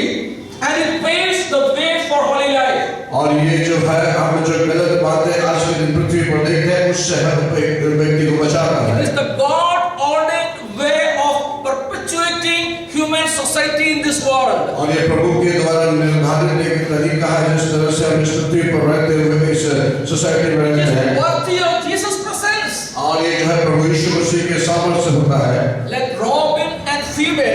and it paves the way for holy life. और ये जो है हम जो गलत बातें आज के दिन पृथ्वी पर देखते हैं उससे हर एक व्यक्ति को बचाता It है। is the God-ordained way of perpetuating human society in this world. और ये प्रभु के द्वारा निर्धारित एक तरीका है जिस तरह से हम इस पृथ्वी पर रहते हुए इस सोसाइटी में It रहते is हैं। worthy of Jesus' presence. और ये जो है प्रभु यीशु मसीह के सामर्थ्य से होता है। Let Robin and Phoebe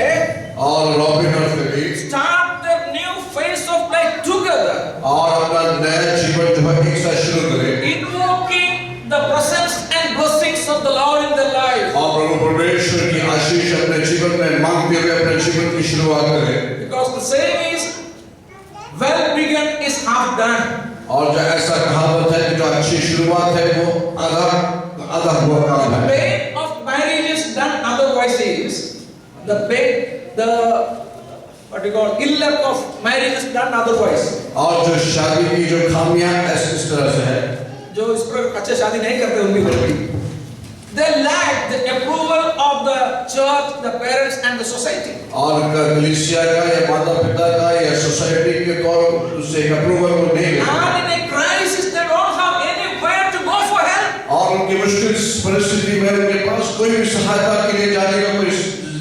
और रॉबिन और Phoebe start their new phase of life together, और अपना नया जीवन जो है एक साथ शुरू करें invoking the presence and blessings of the Lord in their life. और प्रभु परमेश्वर की आशीष अपने जीवन में मांगते हुए अपने जीवन की शुरुआत करें। Because the saying is, well begun is half done. और जो ऐसा कहावत है कि जो अच्छी शुरुआत है वो आधा हुआ काम The है। pain of marriage is done otherwise is ill luck of marriage is done otherwise. और जो शादी की जो खामियां इस तरह से है जो इस पर अच्छे शादी नहीं करते उनकी गलती। They lack the approval of the church, the parents and the society. और कलीसिया का या माता पिता का या सोसाइटी के तौर से अप्रूवल वो नहीं मिलता And in a crisis they don't have anywhere to go for help. और उनकी मुश्किल परिस्थिति में उनके पास कोई भी सहायता के लिए जाने का कोई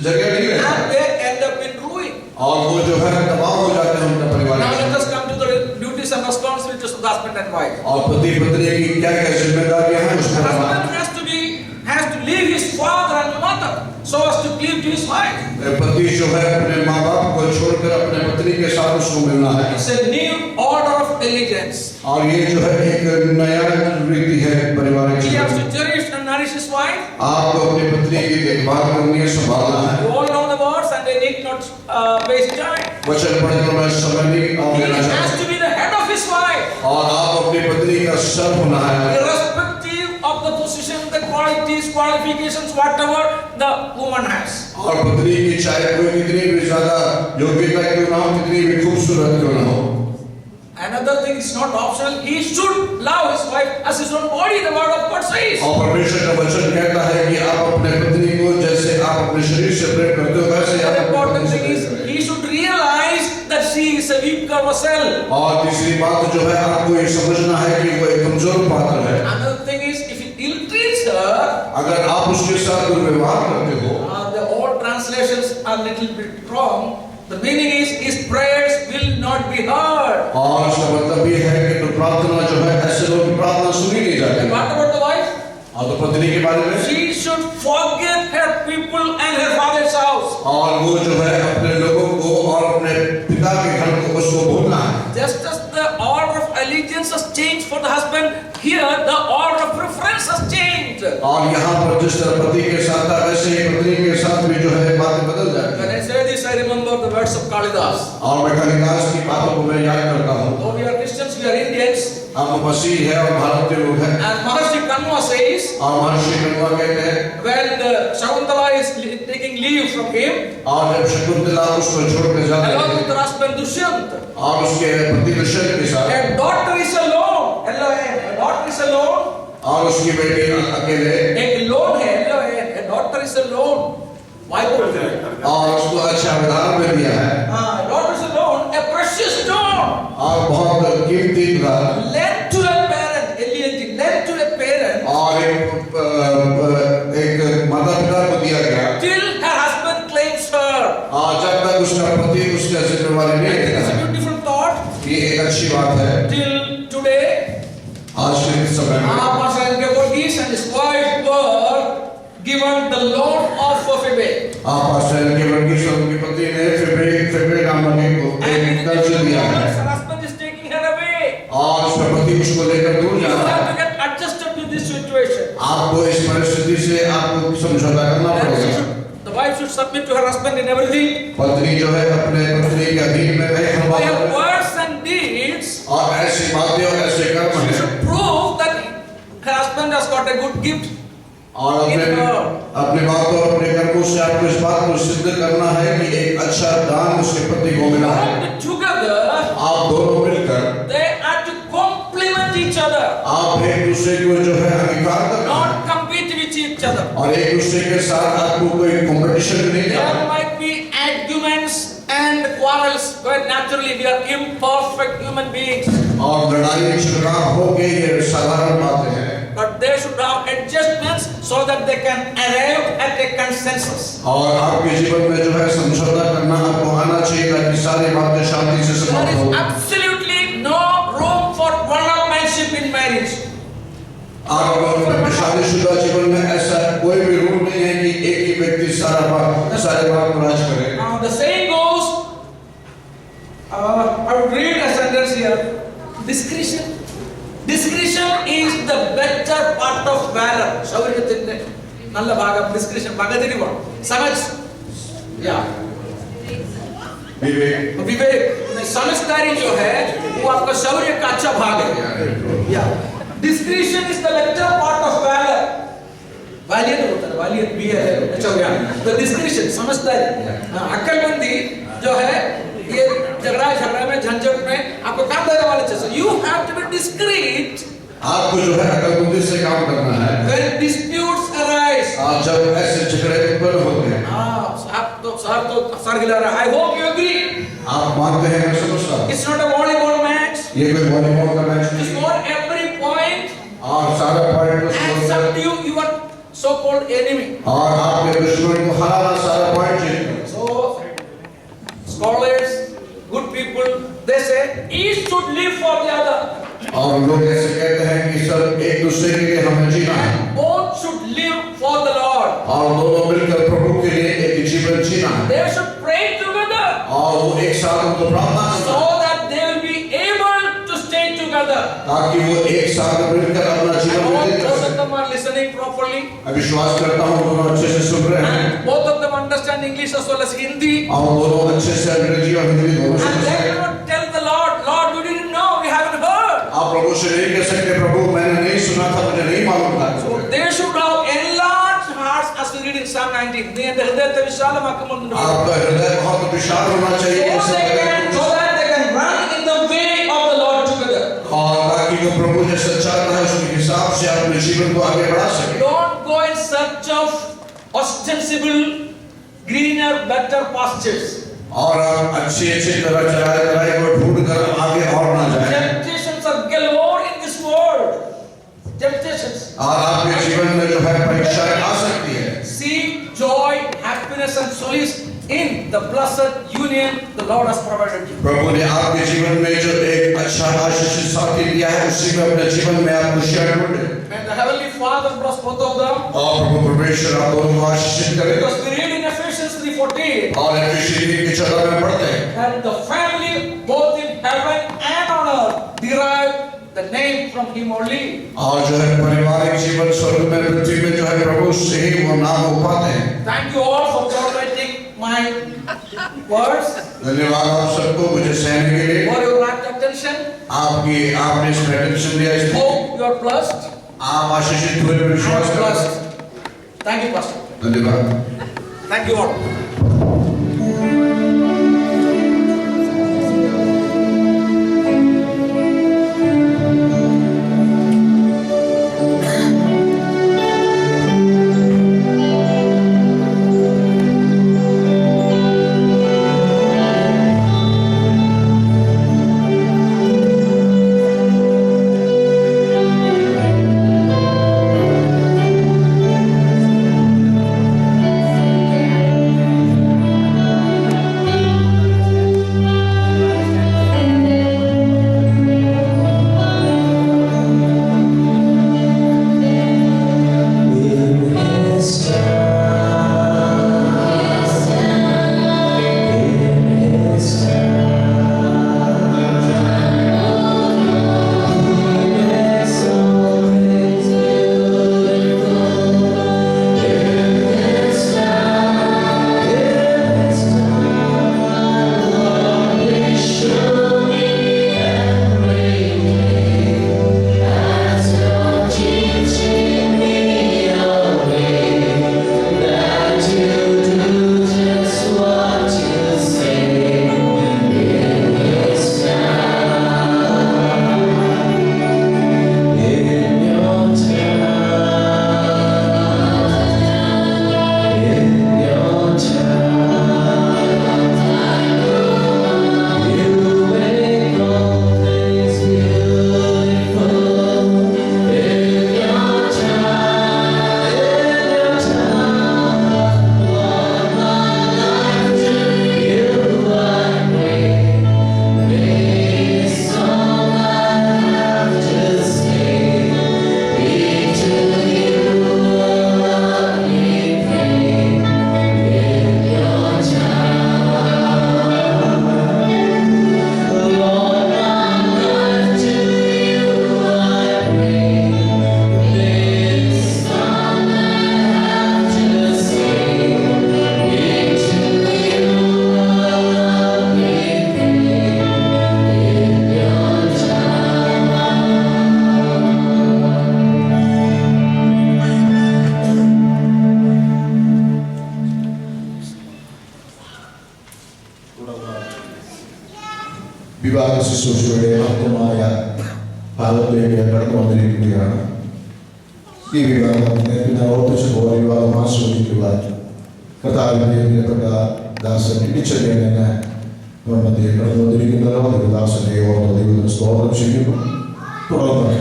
जगह नहीं And रहता they end up in ruin. और वो जो है तबाह हो जाते हैं उनका परिवार। Now let us come to the duties and responsibilities of the husband and wife. और पति पत्नी की क्या क्या जिम्मेदारियां हैं The उसमें husband has to be so as to cleave to his wife. पति जो है अपने माँ बाप को छोड़कर अपने पत्नी के साथ उसको मिलना है। It's a new order of allegiance. और ये जो है एक नया रीति है पारिवारिक He has जीवन। to cherish and nourish his wife. आपको अपनी पत्नी की देखभाल करनी है, संभालना है। You all know the words and they need not waste time. वचन पढ़ने में समय नहीं और He लेना has चाहिए। to be the head of his wife. और आप अपनी पत्नी का सर होना है। Irrespective of the position, the qualities, qualifications, whatever the woman has. और पत्नी की चाहे कोई कितनी भी ज्यादा योग्यता क्यों ना हो, कितनी भी खूबसूरत क्यों ना हो। Another thing is not optional. He should love his wife as his own body. The word of God says. और परमेश्वर का वचन कहता है कि आप अपने पत्नी को जैसे आप अपने शरीर से प्रेम करते हो वैसे आप The अपनी important पत्नी से thing is प्रेम करें। he should realize that she is a weaker vessel. और तीसरी बात जो है आपको ये समझना है कि वो एक कमजोर पात्र है। Another thing is if he ill-treats her, अगर आप उसके साथ दुर्व्यवहार करते हो, the old translations are little bit wrong. The meaning is his prayers will not be heard. और उसका मतलब ये है कि तो प्रार्थना जो है ऐसे लोगों की प्रार्थना सुनी नहीं जाती। And what about the wife? और तो पत्नी के बारे में She should forget her people and her father's house. और वो जो है अपने लोगों को और अपने पिता के घर को उसको भूलना है। Just as the order of allegiance has changed for the husband, here the order of preference has changed. और यहाँ पर जिस तरह पति के साथ था वैसे ही पत्नी के साथ भी जो है बातें बदल जाती When हैं। I say this, I remember the words of Kalidas. और मैं कालिदास की बातों को मैं याद करता हूँ। Though we are Christians, we are Indians. हम मसीह है और भारतीय लोग हैं। And Maharshi Kanwa says, और महर्षि कण्वा कहते हैं when Shakuntala is taking leave from him, और जब शकुंतला उसको छोड़कर जाते along with हैं her husband Dushyant, और उसके पति दुष्यंत के साथ a daughter is alone. L-O-N. A daughter is alone. और उसकी बेटी अकेले एक लोन है, L-O-N. A daughter is alone. Why would you? और उसको अच्छा उदाहरण में दिया है A daughter is alone. A precious stone. और बहुत कीमती उदाहरण Lent to a parent. L-E-N-T. Lent to a parent. और एक माता पिता को दिया गया Till her husband claims her. और जब तक उसका पति उसका जिम्मेवारी नहीं It's a लेता है। beautiful thought. ये एक अच्छी बात है। Till today, आज के समय में Pastor Gevorgis and his wife were given the loan of Phoebe. आप पास्टर के वर्गीस और उनकी पत्नी ने फेब्रे नाम को एक कर्ज दिया है Her husband is taking her away. और उसका पति उसको लेकर दूर You जा रहा have है। to get adjusted to this situation. आपको इस परिस्थिति से आपको समझौता करना And she पड़ेगा। should- The wife should submit to her husband in everything. पत्नी जो है अपने पत्नी के अधीन में रहे हर By बात her में। words and deeds, और ऐसी बातें और ऐसे कर्म she हैं should prove that her husband has got a good gift. और अपने बातों और अपने कर्मों से आपको इस बात को सिद्ध करना है कि एक अच्छा दान उसके पति को मिला है। And together, आप दोनों मिलकर they are to complement each other, आप एक दूसरे को जो है अंगीकार करना है not compete with each other. और एक दूसरे के साथ आपको कोई कंपटीशन नहीं There करना। might be arguments and quarrels, but naturally we are imperfect human beings. और लड़ाई झगड़ा हो गई ये साधारण बातें हैं। But they should have adjustments so that they can arrive at a consensus. और आपके जीवन में जो है समझौता करना आपको आना चाहिए ताकि सारी बातें शांति से There समाप्त हो। is absolutely no room for one-upmanship in marriage. आप शादीशुदा जीवन में ऐसा कोई भी रूल नहीं है कि एक ही व्यक्ति सारे बात को राज करे। Now the saying goes, I would read a sentence here. Discretion. Discretion is the better part of valor. शौर्यത്തിന്റെ നല്ല ഭാഗം discretion. ഭഗതിരി പോണം. സമജ്. Yeah. विवेक विवेक समझदारी जो है वो आपका शौर्य का अच्छा भाग है। या discretion is the better part of valour. Valiant होता है, वैलियंट भी है। अच्छा हो गया। द डिस्क्रिशन समझदारी, अक्लमंदी जो है ये झगड़ा में झंझट में आपको काम देने वाले चाहिए। You have to be discreet. आपको जो है अकलमंदी से काम करना है। When disputes arise, जब ऐसे झगड़े उत्पन्न होते हैं साहब तो सर हिला रहा है। I hope you agree. आप मानते हैं मैं समझता हूँ It's not a volleyball match. ये कोई वॉलीबॉल का मैच It's नहीं not every point और सारा point and subdue your so-called enemy. और आपके दुश्मन को हराना सारा पॉइंट जीतना। So, scholars, good people, they say each should live for the other. और लोग ऐसे कहते हैं कि सब एक दूसरे के लिए हमें जीना है Both should live for the Lord. और दोनों मिलकर प्रभु के They should pray together और वो एक साथ उनको प्रार्थना करना so that they will be able to stay together. ताकि वो एक साथ मिलकर अपना And जीवन all व्यतीत कर both of सकें। them are listening properly. मैं विश्वास करता हूँ दोनों अच्छे से सुन रहे हैं And both of them understand English as well as Hindi. और दोनों अच्छे से अंग्रेजी और हिंदी दोनों And समझ they रहे हैं। cannot tell the Lord, Lord, we didn't know, we haven't heard. आप प्रभु से नहीं कह सकते प्रभु मैंने नहीं सुना था मुझे नहीं मालूम था So they should have enlarged hearts as we read in Psalm 19. നീ എൻ്റെ ഹൃദയത്തെ വിശാലമാക്കുമെന്ന് आपका हृदय बहुत विशाल होना चाहिए so that they can run in the way of the Lord together. और ताकि वो प्रभु जैसा चाहता है उसके हिसाब से अपने जीवन को आगे बढ़ा सके Don't go in search of ostensible, greener, better pastures. और आप अच्छी तरह चराई को ढूंढ कर आगे और ना जाए Temptations are galore in this world. Temptations. और आपके जीवन में जो है परीक्षाएं आ सकती है Seek joy, happiness and solace in the blessed union the Lord has provided you. प्रभु ने आपके जीवन में जो एक अच्छा आशीषित साथी दिया है उसी में अपने जीवन में आप खुशियां ढूंढे May the Heavenly Father bless both of them. और प्रभु परमेश्वर आप दोनों को आशीषित करे Because we read in Ephesians 3:14 और एफिसी 3:14 में पढ़ते हैं that the family both in heaven and on earth derive the name from Him only. और जो है पारिवारिक जीवन स्वर्ग में पृथ्वी में जो है प्रभु से ही वो नाम हो पाते हैं Thank you all for tolerating my words, धन्यवाद आप सबको मुझे सहने के लिए for your rapt attention. आपने इसमें अटेंशन दिया इसलिए Hope you are blessed. आप आशीषित हुए मैं I विश्वास am करता blessed. हूं Thank you, Pastor. धन्यवाद Thank you all. വിവാഹ ശുശ്രൂഷയുടെ മഹത്വമായ ഭാഗത്തിലേക്ക് കടന്നു വന്നിരിക്കുകയാണ്. ഈ വിവാഹം നേരത്തെ ഓർപ്പിച്ച പോലെ വിവാഹം ആസ്വദിക്കുവാൻ കർത്താവിന്റെ പ്രിയപ്പെട്ട ദാസൻ ഇടിച്ചെന്നെ മധ്യേ കടന്നു വന്നിരിക്കുന്നല്ലോ. ദാസനെ ഓർത്ത് ദൈവത്തിന് സ്തോത്രം ചെയ്യുന്നു. തുടർന്ന്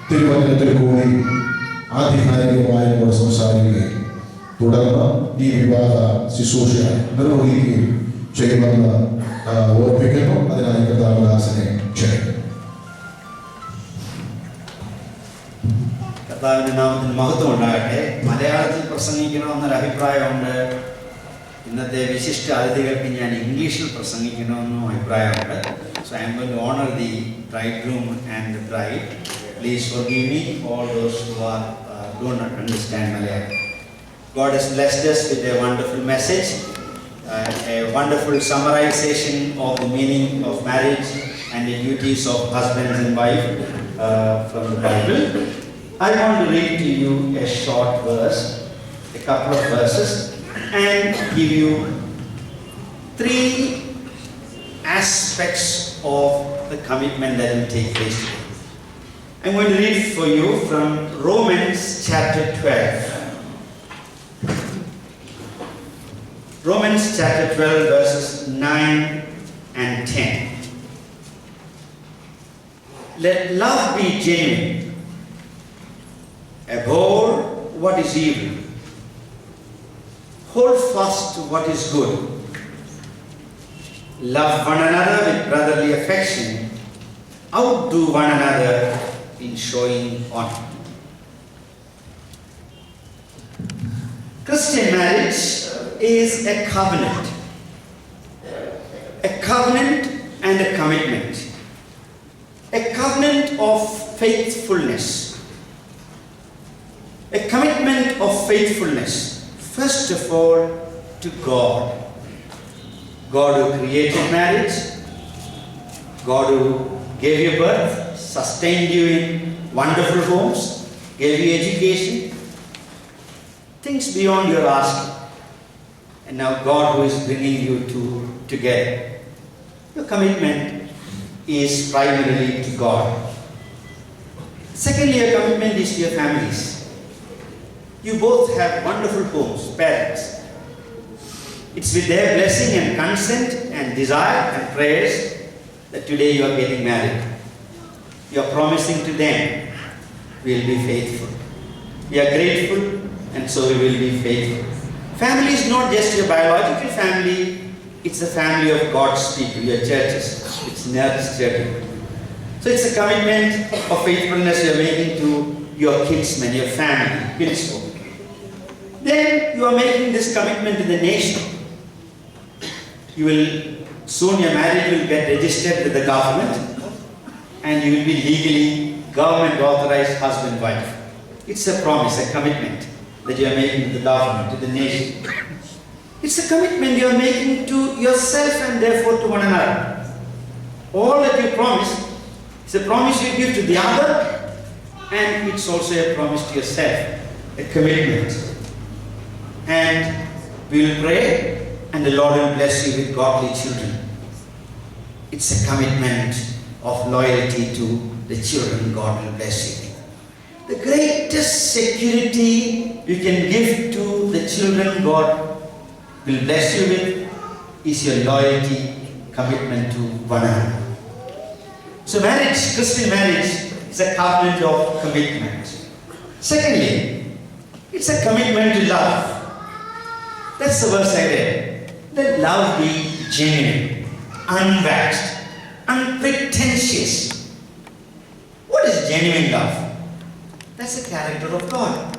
തിരുവചനത്തിൽ കൂടി ആധികാരികമായി നമ്മൾ സംസാരിക്കുകയും തുടർന്ന് ഈ വിവാഹ ശുശ്രൂഷ നിർവഹിക്കുകയും ചെയ്യുമെന്ന് ഓർപ്പിക്കുന്നു. അതിനായി കർത്താവദാസനെ ക്ഷണിക്കുന്നു. കർത്താവിന്റെ നാമത്തിന് മഹത്വം ഉണ്ടാകട്ടെ. മലയാളത്തിൽ പ്രസംഗിക്കണമെന്നൊരു അഭിപ്രായമുണ്ട്. ഇന്നത്തെ വിശിഷ്ട അതിഥികൾക്ക് ഞാൻ ഇംഗ്ലീഷിൽ പ്രസംഗിക്കണമെന്നും അഭിപ്രായമുണ്ട്. So I am going to honor the bridegroom and the bride. Please forgive me, all those who do not understand Malayalam. God has blessed us with a wonderful message, a wonderful summarization of the meaning of marriage and the duties of husband and wife from the Bible. I want to read to you a short verse, a couple of verses, and give you 3 aspects of the commitment that will take place today. I'm going to read for you from Romans chapter 12. Romans chapter 12 verses 9 and 10. Let love be genuine. Abhor what is evil. Hold fast to what is good. Love one another with brotherly affection. Outdo one another in showing honor. Christian marriage is a covenant. A covenant and a commitment. A covenant of faithfulness. A commitment of faithfulness. First of all, to God. God who created marriage, God who gave you birth, sustained you in wonderful homes, gave you education, things beyond your asking. And now God who is bringing you together. Your commitment is primarily to God. Secondly, your commitment is to your families. You both have wonderful homes, parents. It's with their blessing and consent and desire and prayers that today you are getting married. You are promising to them, we will be faithful. We are grateful, and so we will be faithful. Family is not just your biological family, it's the family of God's people, your churches. It's nurtured. So it's a commitment of faithfulness you are making to your kinsmen, your family, kinsfolk. Then you are making this commitment to the nation. You will, soon your marriage will get registered with the government and you will be legally government authorized husband-wife. It's a promise, a commitment that you are making to the government, to the nation. It's a commitment you are making to yourself and therefore to one another. All that you promise is a promise you give to the other, and it's also a promise to yourself, a commitment. And we will pray, and the Lord will bless you with godly children. It's a commitment of loyalty to the children God will bless you with. The greatest security you can give to the children God will bless you with is your loyalty, commitment to one another. So marriage, Christian marriage, is a covenant of commitment. Secondly, it's a commitment to love. That's the verse I read. Let love be genuine, unwaxed, unpretentious. What is genuine love? That's the character of God.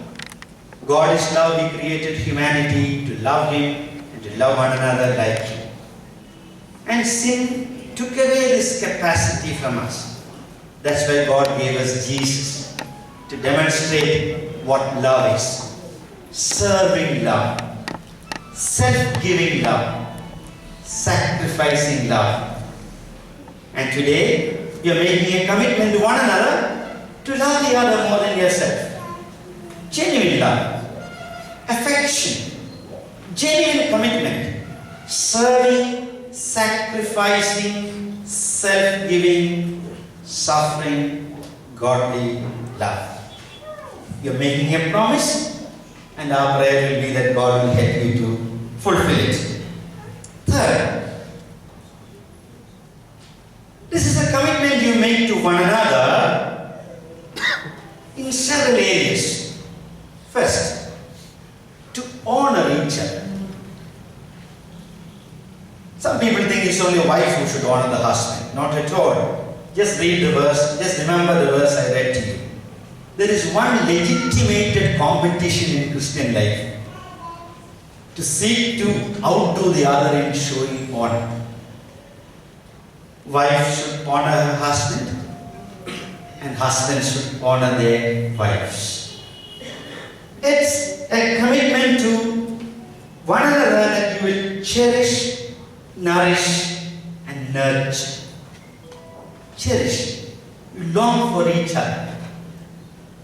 God is love. He created humanity to love Him and to love one another like Him. And sin took away this capacity from us. That's why God gave us Jesus to demonstrate what love is. Serving love, self-giving love, sacrificing love. And today, you're making a commitment to one another to love the other more than yourself. Genuine love, affection, genuine commitment, serving, sacrificing, self-giving, suffering, godly love. You're making a promise, and our prayer will be that God will help you to fulfill it. Third, this is a commitment you make to one another in several areas. First, to honor each other. Some people think it's only a wife who should honor the husband. Not at all. Just read the verse, just remember the verse I read to you. There is one legitimated competition in Christian life. to seek to outdo the other in showing honor. Wife should honor her husband, and husbands should honor their wives. It's a commitment to one another that you will cherish, nourish, and nurture. Cherish. You long for each other.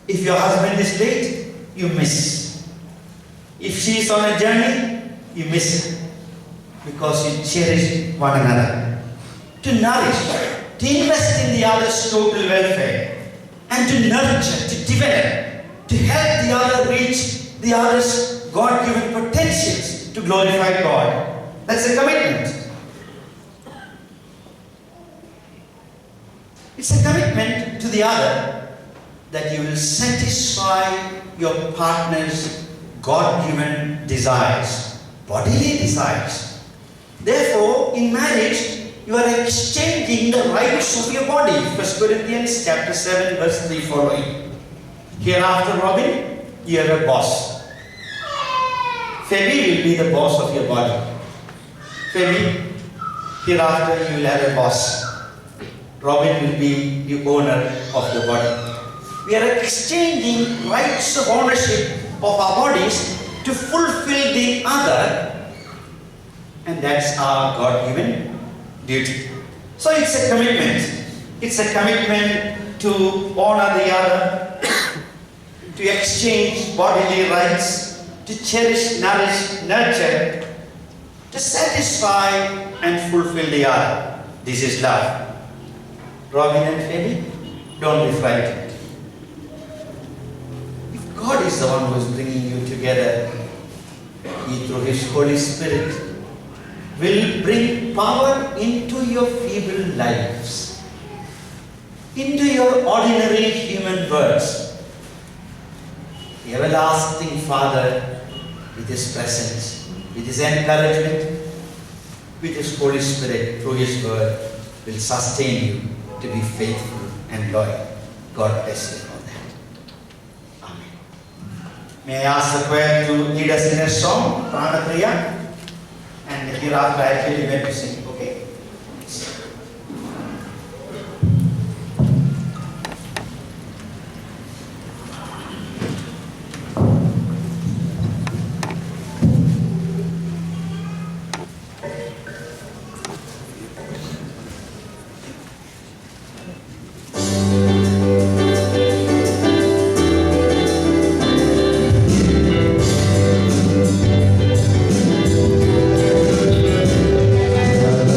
If your husband is late, you miss. If she is on a journey, you miss her. Because you cherish one another. To nourish, to invest in the other's total welfare, and to nurture, to develop, to help the other reach the other's God-given potentials to glorify God. That's a commitment. It's a commitment to the other that you will satisfy your partner's God-given desires, bodily desires. Therefore, in marriage, you are exchanging the rights of your body. 1 Corinthians chapter 7, verse 3 following. Hereafter, Robin, you are a boss. Femi will be the boss of your body. Femi, hereafter you will have a boss. Robin will be the owner of your body. We are exchanging rights of ownership of our bodies to fulfill the other, and that's our God-given duty. So it's a commitment. It's a commitment to honor the other, to exchange bodily rights, to cherish, nourish, nurture, to satisfy and fulfill the other. This is love. Robin and Femi, don't be frightened. If God is the one who is bringing you together, He through His Holy Spirit will bring power into your feeble lives, into your ordinary human words. The everlasting Father, with His presence, with His encouragement, with His Holy Spirit through His word, will sustain you to be faithful and loyal. God bless you for that. Amen. May I ask the choir to lead us in a song, Pranapriya? And hereafter I tell you when to sing. Okay? La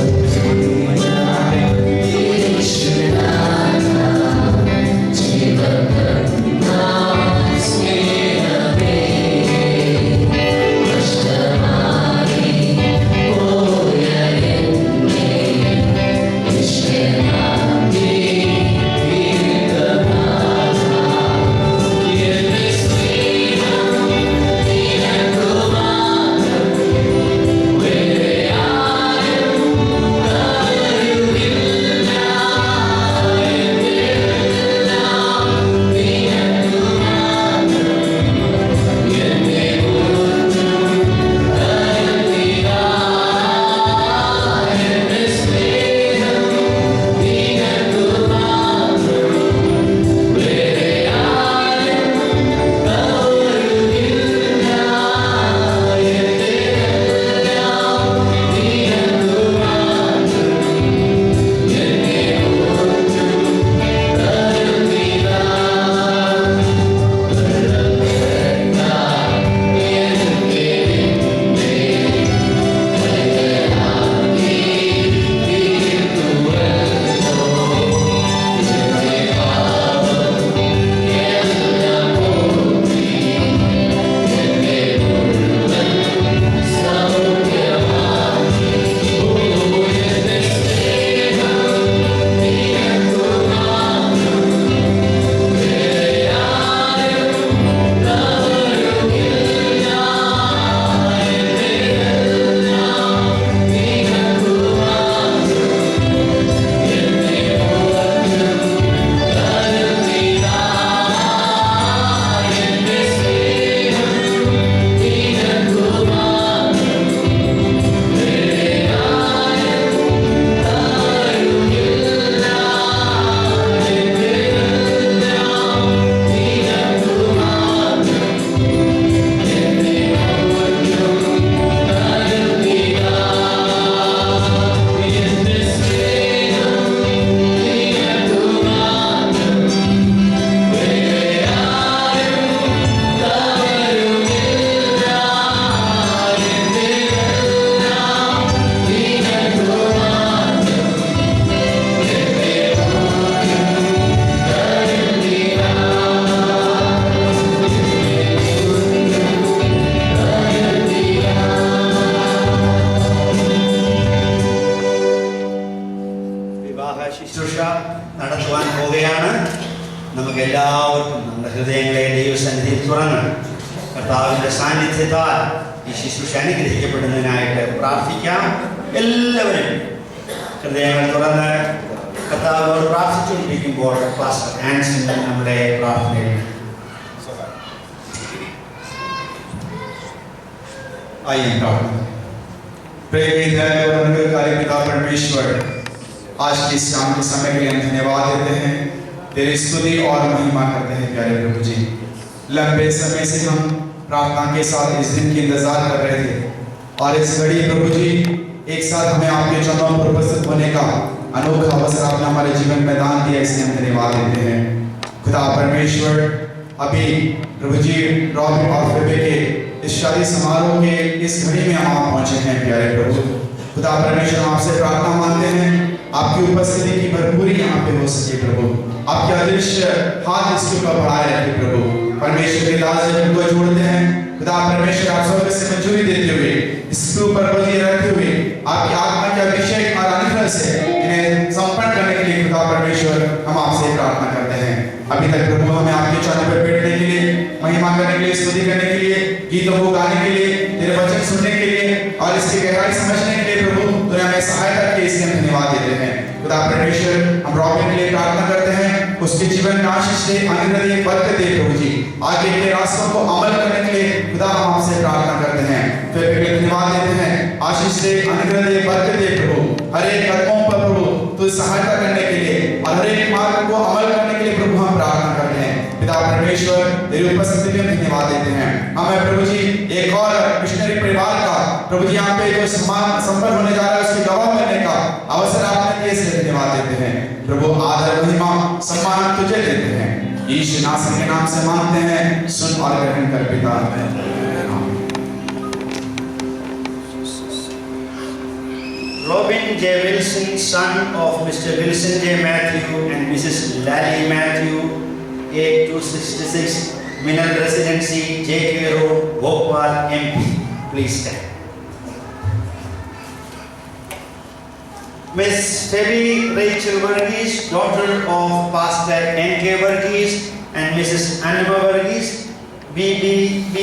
നടത്തുവാൻ പോവുകയാണ്. നമുക്ക് എല്ലാവർക്കും നമ്മുടെ ഹൃദയങ്ങളെ ദൈവസന്നിധിയിൽ തുറന്ന് കർത്താവിൻ്റെ സാന്നിധ്യത്താൽ ഈ ശുശ്രൂഷ അനുഗ്രഹിക്കപ്പെടുന്നതിനായിട്ട് പ്രാർത്ഥിക്കാം. എല്ലാവരും ഹൃദയങ്ങൾ തുറന്ന് കർത്താവിനോട് പ്രാർത്ഥിച്ചുകൊണ്ടിരിക്കുമ്പോൾ പാസ്റ്റർ ആൻസൺ നമ്മുടെ പ്രാർത്ഥനയിൽ आइए प्रार्थना। प्रेमी दयालु और अनुग्रहकारी पिता परमेश्वर, आज के इस शाम के समय के लिए हम धन्यवाद देते हैं, तेरी स्तुति और महिमा करते हैं प्यारे प्रभु जी। लंबे समय से हम प्रार्थना के साथ इस दिन की इंतजार कर रहे थे और इस घड़ी प्रभु जी एक साथ हमें आपके चरणों पर उपस्थित होने का अनोखा अवसर आपने हमारे जीवन में दान दिया, इसलिए हम धन्यवाद देते हैं खुदा परमेश्वर। अभी प्रभु जी रॉबिन और फेबे के इस शादी समारोह के इस घड़ी में हम पहुंचे हैं प्यारे प्रभु खुदा परमेश्वर, हम आपसे प्रार्थना मानते हैं आपकी उपस्थिति की भरपूरी यहाँ पे हो सके प्रभु, आपके अदृश्य हाथ इसके ऊपर बढ़ाए रखे प्रभु परमेश्वर के दास को जोड़ते हैं खुदा परमेश्वर, आप स्वर्ग से मंजूरी देते हुए इसके ऊपर बंधे रहते हुए आपकी आत्मा के अभिषेक और अनुग्रह से इन्हें संपन्न करने के लिए खुदा परमेश्वर हम आपसे प्रार्थना करते हैं। अभी तक प्रभु हमें आपके चरणों पर बैठने के लिए, महिमा करने के लिए, स्तुति करने के लिए, गीतों को गाने के लिए, तेरे वचन सुनने के लिए और इसकी गहराई समझने के लिए प्रभु तूने हमें सहायता की, इसलिए हम धन्यवाद देते हैं खुदा परमेश्वर। हम रॉबिन के लिए प्रार्थना करते हैं, उसके जीवन में आशीष दे, अनुग्रह दे, बरकत दे प्रभु जी, आगे के रास्तों को अमल करने के लिए खुदा हम आपसे प्रार्थना करते हैं, फिर धन्यवाद देते हैं, आशीष दे, अनुग्रह दे, बरकत दे प्रभु, हर एक कदमों पर प्रभु तू सहायता करने के लिए और हर एक मार्ग को अमल करने के लिए प्रभु हम प्रार्थना करते हैं पिता परमेश्वर। तेरी उपस्थिति में धन्यवाद देते हैं। हमें प्रभु जी एक और मिशनरी परिवार का प्रभु जी यहाँ पे जो संपर्क होने जा रहा है उसकी गवाह करने का अवसर आपने दिए, इसलिए धन्यवाद देते हैं प्रभु। आदर, महिमा, सम्मान तुझे देते हैं, यीशु नासरी के नाम से मांगते हैं, सुन और ग्रहण कर पिता। Robin J. Wilson, son of Mr. Wilson J. Matthew and Mrs. Lally Matthew, 8266 Minnal Residency, JK Road, Bhopal, MP. Please stand. Miss Debbie Rachel Varghese, daughter of Pastor N.K. Varghese and Mrs. Anima Varghese, BDB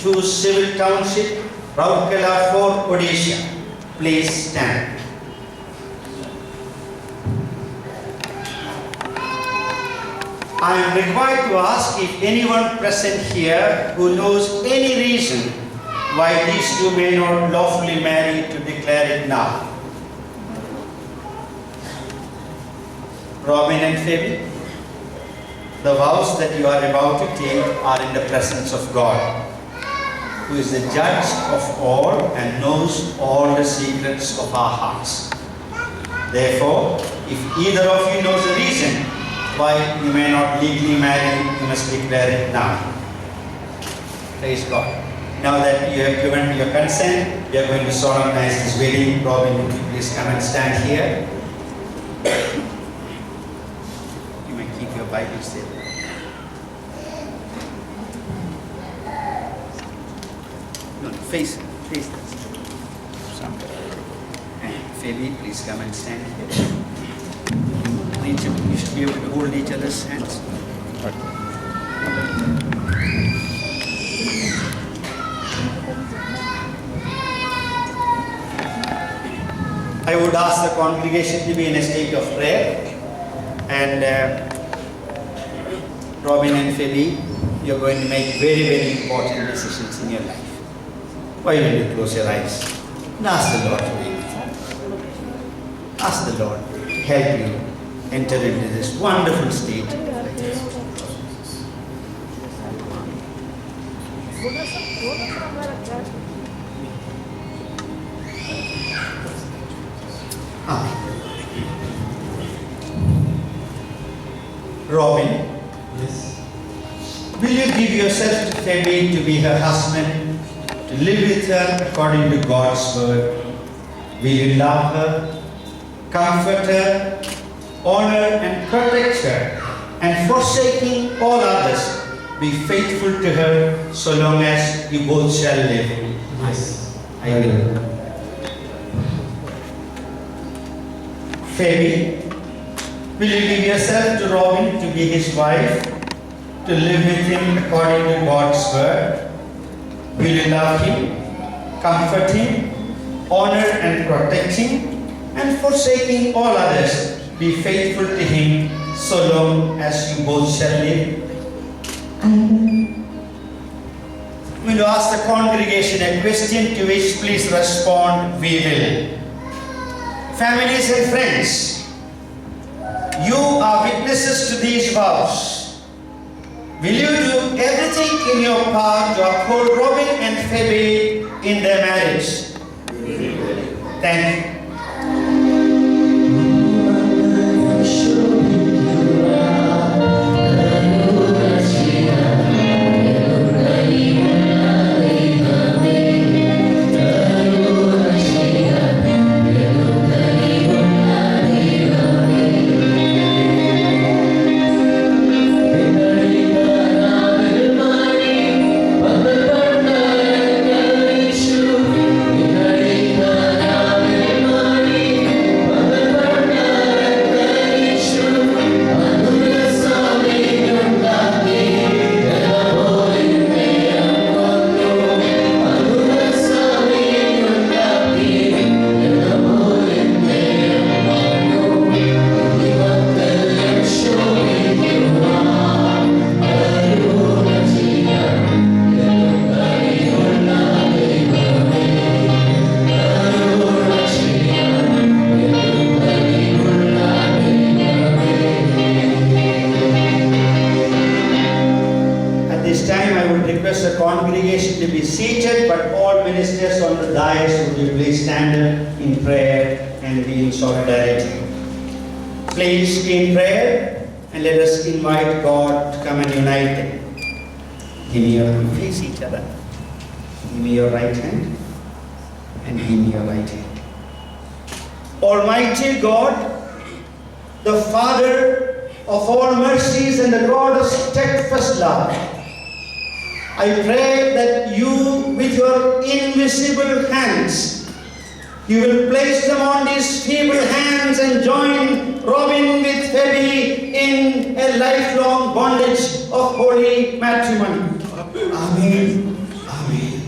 to Civil Township, Rourkela 4, Odisha. Please stand. I am required to ask if anyone present here who knows any reason why these two may not lawfully marry to declare it now. Robin and Phoebe, the vows that you are about to take are in the presence of God, who is the judge of all and knows all the secrets of our hearts. Therefore, if either of you knows the reason why you may not legally marry, you must declare it now. Praise God. Now that you have given your consent, we are going to solemnize this wedding. Robin, would you please come and stand here? You may keep your Bibles there. No, face this. And Phoebe, please come and stand here. You should be able to hold each other's hands. I would ask the congregation to be in a state of prayer. And Robin and Phoebe, you're going to make very, very important decisions in your life. Why don't you close your eyes and ask the Lord to be with you. Ask the Lord to help you enter into this wonderful state. Robin, Yes. will you give yourself to Phoebe to be her husband, to live with her according to God's word? Will you love her, comfort her, honor and protect her, and forsaking all others, be faithful to her so long as you both shall live? Yes. I will. Phoebe, Will you give yourself to Robin to be his wife, to live with him according to God's word? Will you love him, comfort him, honor and protect him, and forsaking all others, be faithful to him so long as you both shall live? I will. I'm going to ask the congregation a question to which please respond, we will. Families and friends, you are witnesses to these vows. Will you do everything in your power to uphold Robin and Phoebe in their marriage? Thank you. Congregation to be seated, but all ministers on the dais would you please stand in prayer and be in solidarity. Please be in prayer and let us invite God to come and unite them. Give me your face each other. Give me your right hand and give me your right hand. Almighty God, the Father of all mercies and the God of steadfast love, I pray that you, with your invisible hands, you will place them on these feeble hands and join Robin with Phoebe in a lifelong bondage of holy matrimony. Amen. Amen.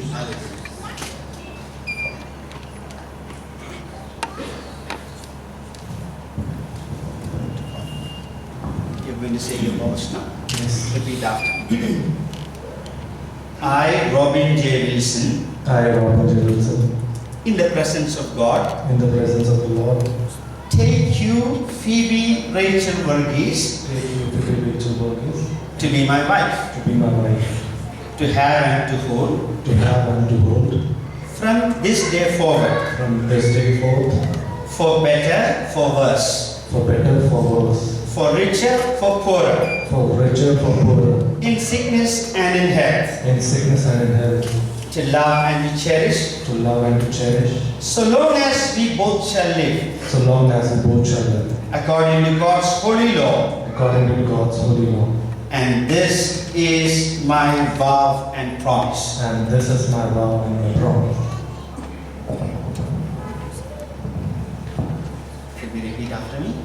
You're going to say your vows now? Yes. Repeat after me. I, Robin J. Wilson, I, Robin J. Wilson, in the presence of God, in the presence of the Lord, take you, Phoebe Rachel Verghese, take you, Phoebe Rachel Verghese, to be my wife, to be my wife, to have and to hold, to have and to hold, from this day forward, from this day forth, for better, for worse, for better, for worse, for richer, for poorer, for richer, for poorer, in sickness and in health, in sickness and in health, to love and to cherish, to love and to cherish, so long as we both shall live, so long as we both shall live, according to God's holy law. according to God's holy law. And this is my vow and promise. And this is my vow and my promise. Could we repeat after me?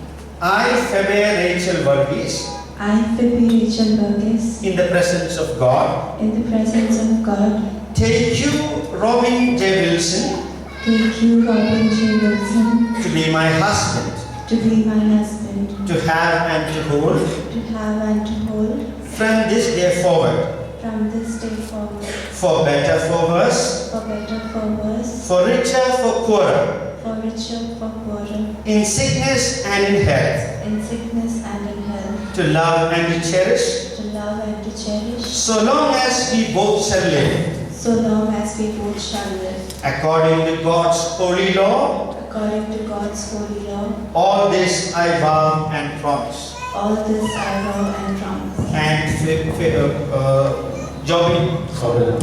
I, Phoebe Rachel Verghese, I, Phoebe Rachel Verghese, in the presence of God, in the presence of God, take you, Robin J. Wilson, take you, Robin J. Wilson, to be my husband, to be my husband, to have and to hold, to have and to hold, from this day forward, from this day forward, for better, for worse, for better, for worse, for richer, for poorer, for richer, for poorer, in sickness and in health, in sickness and in health, to love and to cherish, to love and to cherish, so long as we both shall live, so long as we both shall live, according to God's holy law. according to God's holy law. All this I vow and promise. All this I vow and promise. And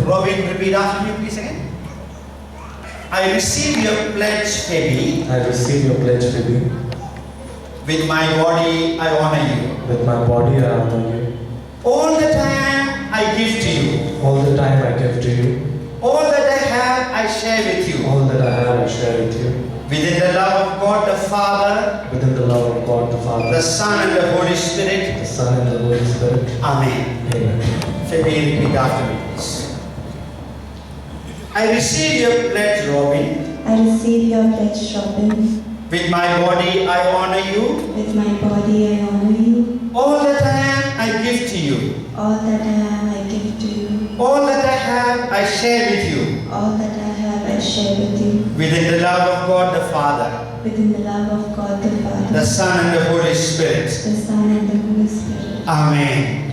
Robin, repeat after me, please again. I receive your pledge, Phoebe. I receive your pledge, Phoebe. With my body, I honor you. With my body, I honor you. All the time I give to you. All the time I give to you. All that I have, I share with you. All that I have, I share with you. Within the love of God the Father, Within the love of God the Father, the Son, and the Holy Spirit. the Son, and the Holy Spirit. Amen. Amen. Fabian, repeat after me, please. I receive your pledge, Robin. I receive your pledge, Robin. With my body, I honor you. With my body, I honor you. All that I am, I give to you. All that I am, I give to you. All that I have, I share with you. All that I have, I share with you. Within the love of God the Father, Within the love of God the Father, the Son, and the Holy Spirit. the Son, and the Holy Spirit. Amen.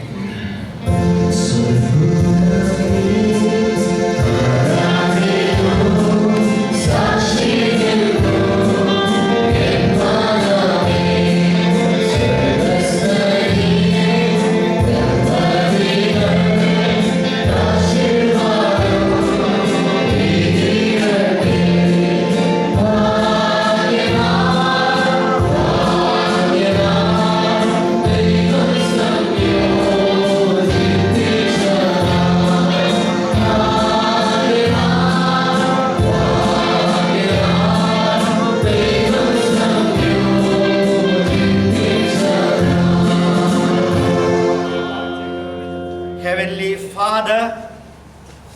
Heavenly Father,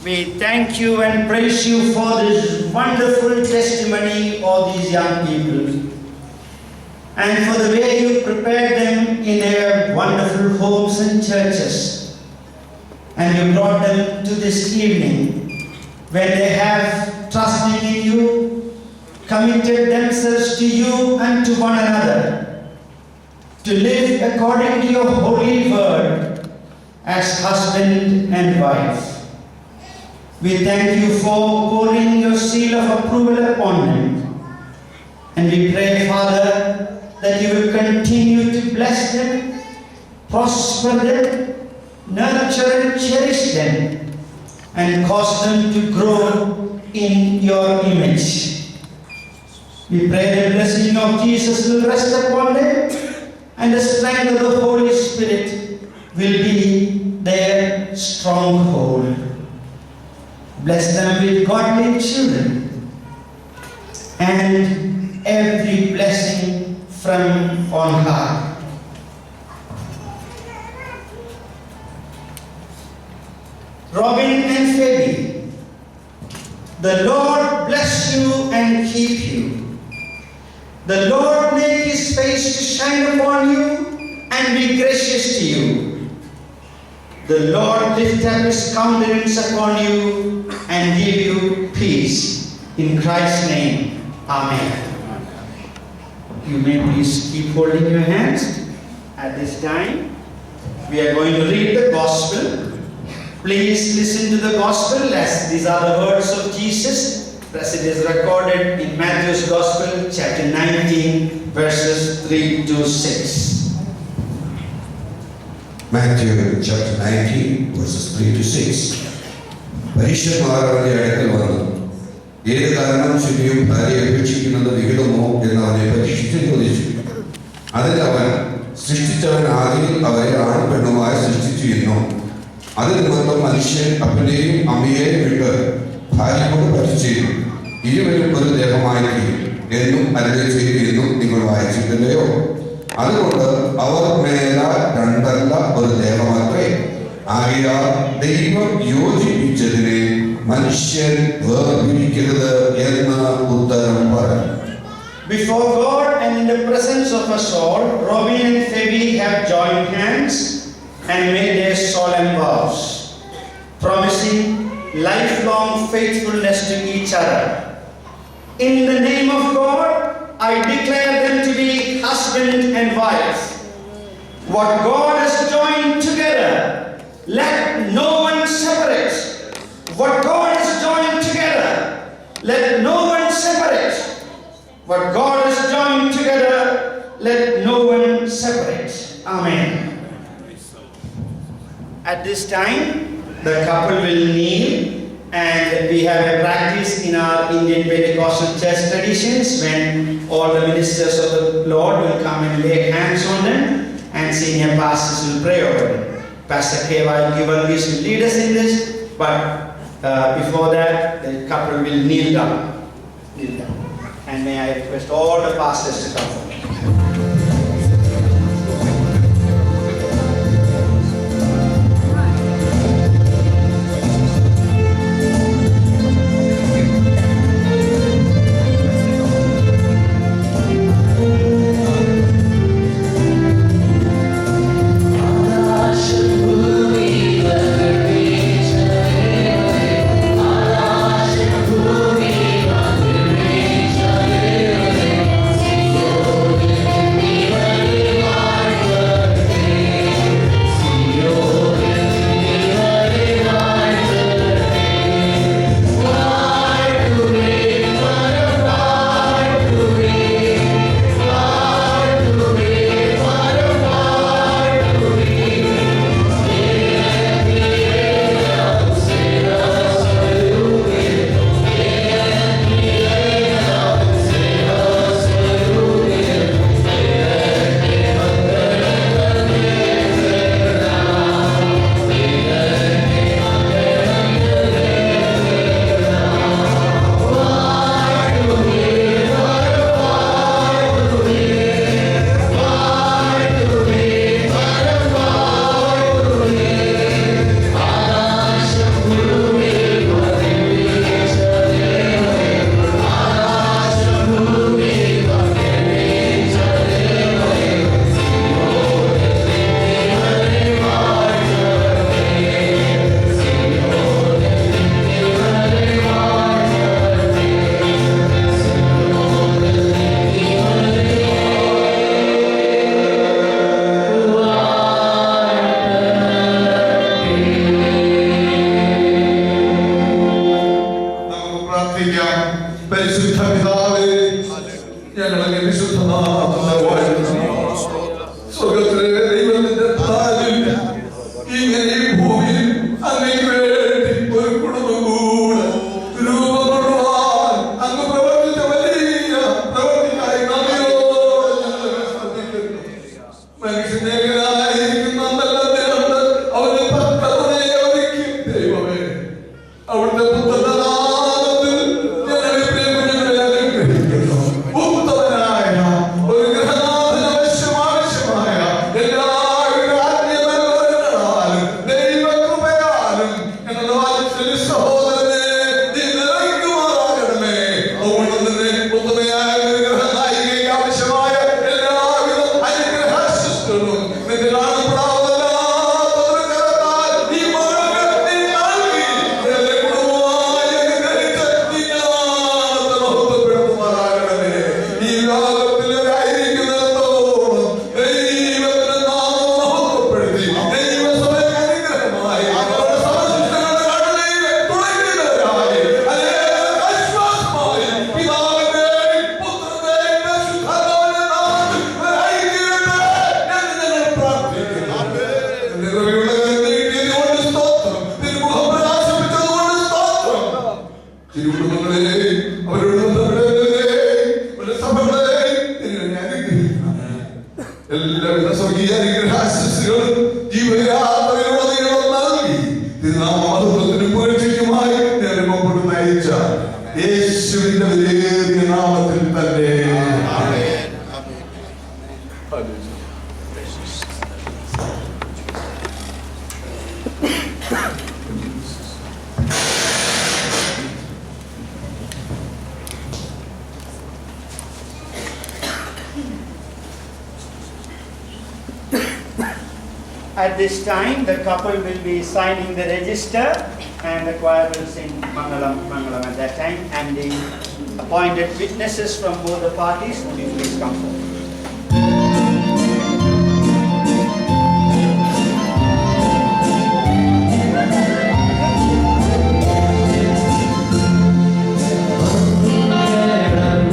we thank you and praise you for this wonderful testimony of these young people and for the way you prepared them in their wonderful homes and churches. And you brought them to this evening when they have trusted in you, committed themselves to you and to one another, to live according to your holy word as husband and wife. We thank you for pouring your seal of approval upon them. And we pray, Father, that you will continue to bless them, prosper them, nurture and cherish them, and cause them to grow in your image. We pray the blessing of Jesus will rest upon them, and the strength of the Holy Spirit will be their stronghold. Bless them with godly children and every blessing from on high. Robin and Phoebe, the Lord bless you and keep you. The Lord make his face to shine upon you and be gracious to you. The Lord lift up his countenance upon you and give you peace. In Christ's name, amen. You may please keep holding your hands. At this time, we are going to read the Gospel. Please listen to the Gospel as these are the words of Jesus as it is recorded in Matthew's Gospel, chapter 19, verses 3 to 6. Matthew chapter 19, verses 3 to 6. പരീക്ഷന്മാർ അവന്റെ അടുക്കൽ വന്നു. ഏത് കാരണം ചൊല്ലിയും ഭാര്യയെ അപേക്ഷിക്കുന്നത് വിഹിതമോ എന്ന് അവനെ പരീക്ഷിച്ചു ചോദിച്ചു. അതിൽ അവൻ, സൃഷ്ടിച്ചവൻ ആദ്യം അവരെ ആണും പെണ്ണുമായി സൃഷ്ടിച്ചു എന്നും അത് നിമിത്തം മനുഷ്യൻ അപ്പനെയും അമ്മയെയും വിട്ട് ഭാര്യയോട് പറ്റിച്ചേരും, ഇരുവരും ഒരു ദേഹമായി തീരും എന്നും അരുളി ചെയ്തു എന്നും നിങ്ങൾ വായിച്ചിട്ടില്ലയോ? അതുകൊണ്ട് അവർ മേലാൽ രണ്ടല്ല ഒരു ദേഹമത്രേ. ആകയാൽ ദൈവം യോജിപ്പിച്ചതിനെ മനുഷ്യൻ വേർപിരിക്കരുത് എന്ന് ഉത്തരം പറഞ്ഞു. Before God and in the presence of us all, Robin and Phoebe have joined hands and made their solemn vows, promising lifelong faithfulness to each other. In the name of God, I declare them to be husband and wife. What God has joined together, let no one separate. What God has joined together, let no one separate. What God has joined together, let no one separate. Amen. At this time, the couple will kneel, and we have a practice in our Indian Pentecostal church traditions when all the ministers of the Lord will come and lay hands on them, and senior pastors will pray over them. Pastor K.Y. Givargis will lead us in this, but before that, the couple will kneel down. And may I request all the pastors to come forward. ഞങ്ങളെ വിശുദ്ധനാമത്തെ വാഴ്ത്തുന്നു. സ്വർഗ്ഗത്തിലെ ദൈവത്തിന്റെ താലിൽ ഇങ്ങനെ ഈ ഭൂമിയിൽ അങ്ങേക്ക് വേണ്ടി ഒരു കുടുംബം കൂടെ രൂപം കൊള്ളുവാൻ അങ്ങ് പ്രവർത്തിച്ച വലിയ പ്രവർത്തിക്കായി നന്ദിയോടെ ഞങ്ങൾ ശ്രദ്ധിക്കുന്നു. മനുഷ്യനേകനായിരിക്കുന്ന നല്ലതിനുണ്ട് അവന് തക്കതയെ ഒരുക്കി ദൈവമേ അവിടുത്തെ പുത്രന്റെ നാമത്തിൽ ഞങ്ങളെ പ്രിയപ്പെട്ടവരെ അനുഗ്രഹിക്കുന്നു. ഉത്തമനായ ഒരു ഗൃഹനാഥന് ആവശ്യമായ എല്ലാവിധ ആത്മീയബലങ്ങളാലും ദൈവകൃപയാലും ഞങ്ങളുടെ വാത്സല്യ സഹോദരനെ നീ നിറയ്ക്കുമാറാകണമേ. അതുകൊണ്ട് തന്നെ ഉത്തമയായ ഒരു ഗൃഹനായികയ്ക്ക് ആവശ്യമായ എല്ലാവിധ അനുഗ്രഹാശിസ്സുകളും നിന്റെ കാണപ്പെടാവതല്ലാത്തൊരു കരത്താൽ ഈ മകൾക്ക് നീ നൽകി അവരെ കുടുംബമായി അനുഗ്രഹിച്ച് നീ ജ്ഞാനത്തെ മഹത്വപ്പെടുത്തുമാറാകണമേ. ഈ ലോകത്തിലായിരിക്കുന്നിടത്തോളം ദൈവത്തിന്റെ നാമം മഹത്വപ്പെടുത്തി ദൈവസഭയ്ക്ക് അനുഗ്രഹമായി അവരുടെ സമശിഷ്ടങ്ങളുടെ കടലിൽ തുളയ്ക്കുന്നവരായി അനേകം ആശ്വാസമായി പിതാവിന്റെയും പുത്രന്റെയും പരിശുദ്ധാത്മാവിന്റെ നാമത്തിൽ ഇവരായിത്തീരട്ടെ എന്ന് ഞങ്ങൾ പ്രാർത്ഥിക്കുന്നു. നിന്റെ കൃപയുള്ള കരം നീട്ടിയതുകൊണ്ട് സ്തോത്രം. തിരുമുഖം പ്രകാശിപ്പിച്ചതുകൊണ്ട് സ്തോത്രം. തിരുകുടുംബങ്ങളെയും അവരോട് ബന്ധപ്പെട്ടവരെയും അവരുടെ സഭകളെയും തിരുവനെ അനുഗ്രഹിക്കണം. എല്ലാവിധ സ്വർഗീയ അനുഗ്രഹാശിസ്സുകളും ജീവിതയാത്രയിലുടനീളം നൽകി തിരുനാമമഹത്വത്തിനും പുകഴ്ചയ്ക്കുമായി നേരെ മുമ്പോട്ട് നയിച്ച യേശുവിന്റെ വിലയേറിയ നാമത്തിൽ തന്നെ ആമേൻ. At this time, the couple will be signing the register and the choir will sing Mangalam, Mangalam at that time. And the appointed witnesses from both the parties, would you please come forward? Mangalam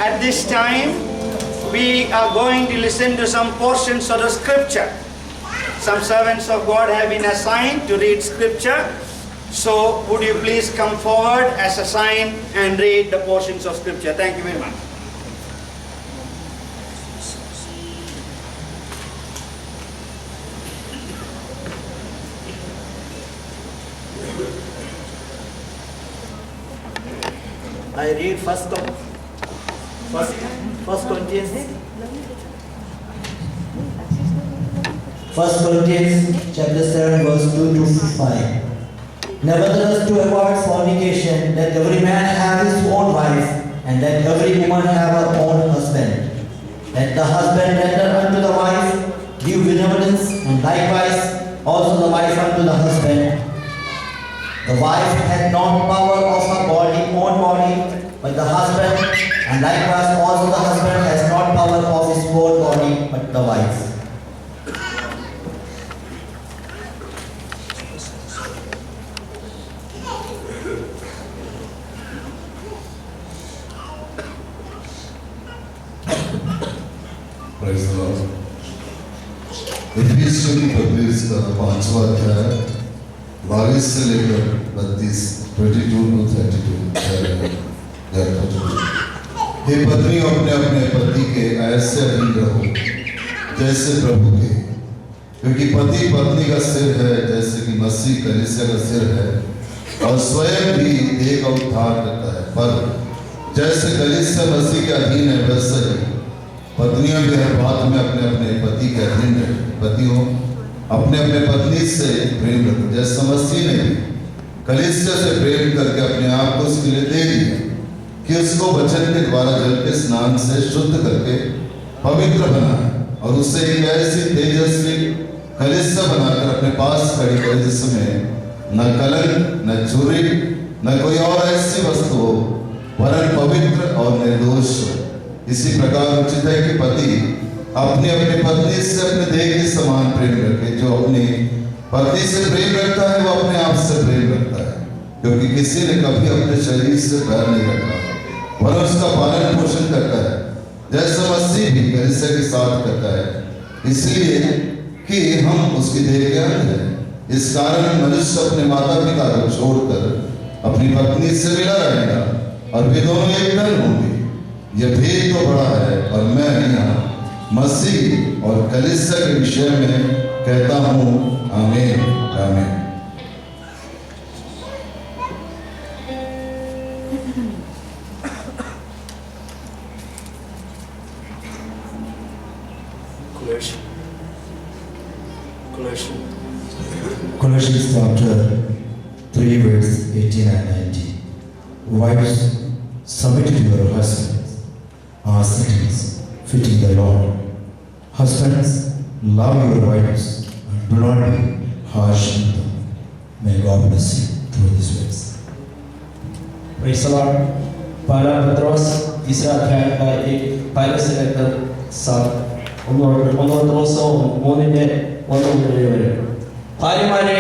At this time, we are going to listen to some portions of the scripture. Some servants of God have been assigned to read scripture. So, would you please come forward as a sign and read the portions of scripture? Thank you very much. I read First Corinthians. 1 Corinthians chapter 7 verse 2 to 5. Nevertheless, to avoid fornication, let every man have his own wife, and let every woman have her own husband. Let the husband render unto the wife due benevolence, and likewise also the wife unto the husband. The wife hath not power of her own body, but the husband, and likewise also the husband has not power of his own body, but the wife. Praise the Lord. एफिसियों की पत्री का 5वां अध्याय 22 से लेकर 32 22 to 32 हे पत्नियों अपने अपने पति के ऐसे अधीन रहो जैसे प्रभु के, क्योंकि पति पत्नी का सिर है जैसे कि मसीह कलीसिया का सिर है और स्वयं भी देह का उद्धार करता है। पर जैसे कलीसिया मसीह के अधीन है वैसे ही पत्नियां भी हर बात में अपने अपने पति के अधीन रहे। पतियों अपने अपने पत्नी से प्रेम रखो जैसे मसीह ने भी कलीसिया से प्रेम करके अपने आप को उसके लिए दे दिया कि उसको वचन के द्वारा जल के स्नान से शुद्ध करके पवित्र बनाए और उससे एक ऐसी तेजस्वी कलीसिया बनाकर अपने पास खड़ी करे जिसमें न कलंक न चोरी न कोई और ऐसी वस्तु हो वरन पवित्र और निर्दोष हो। इसी प्रकार उचित है कि पति अपनी अपनी पत्नी से अपने देह के समान प्रेम रखे। जो अपनी पत्नी से प्रेम रखता है वो अपने आप से प्रेम रखता है, क्योंकि किसी ने कभी अपने शरीर से बैर नहीं रखा वरन उसका पालन पोषण करता है जैसे मसीह भी कलीसिया के साथ करता है, इसलिए कि हम उसकी देह के अंग हैं। इस कारण मनुष्य अपने माता पिता को छोड़कर अपनी पत्नी से मिला रहेगा और वे दोनों एक तन होंगे। यह भेद तो बड़ा है और मैं यहाँ मसीह और कलीसिया के विषय में कहता हूँ आमीन आमीन। Colossians chapter 3 verse 18 and 19. Wives, submit to your husbands as citizens fitting the Lord. Husbands, love your wives and do not be harsh with them. May God bless you through this verse. Praise the Lord. पहला पत्रोस तीसरा अध्याय का एक पहले से लेकर 7 ഭാര്യമാരെ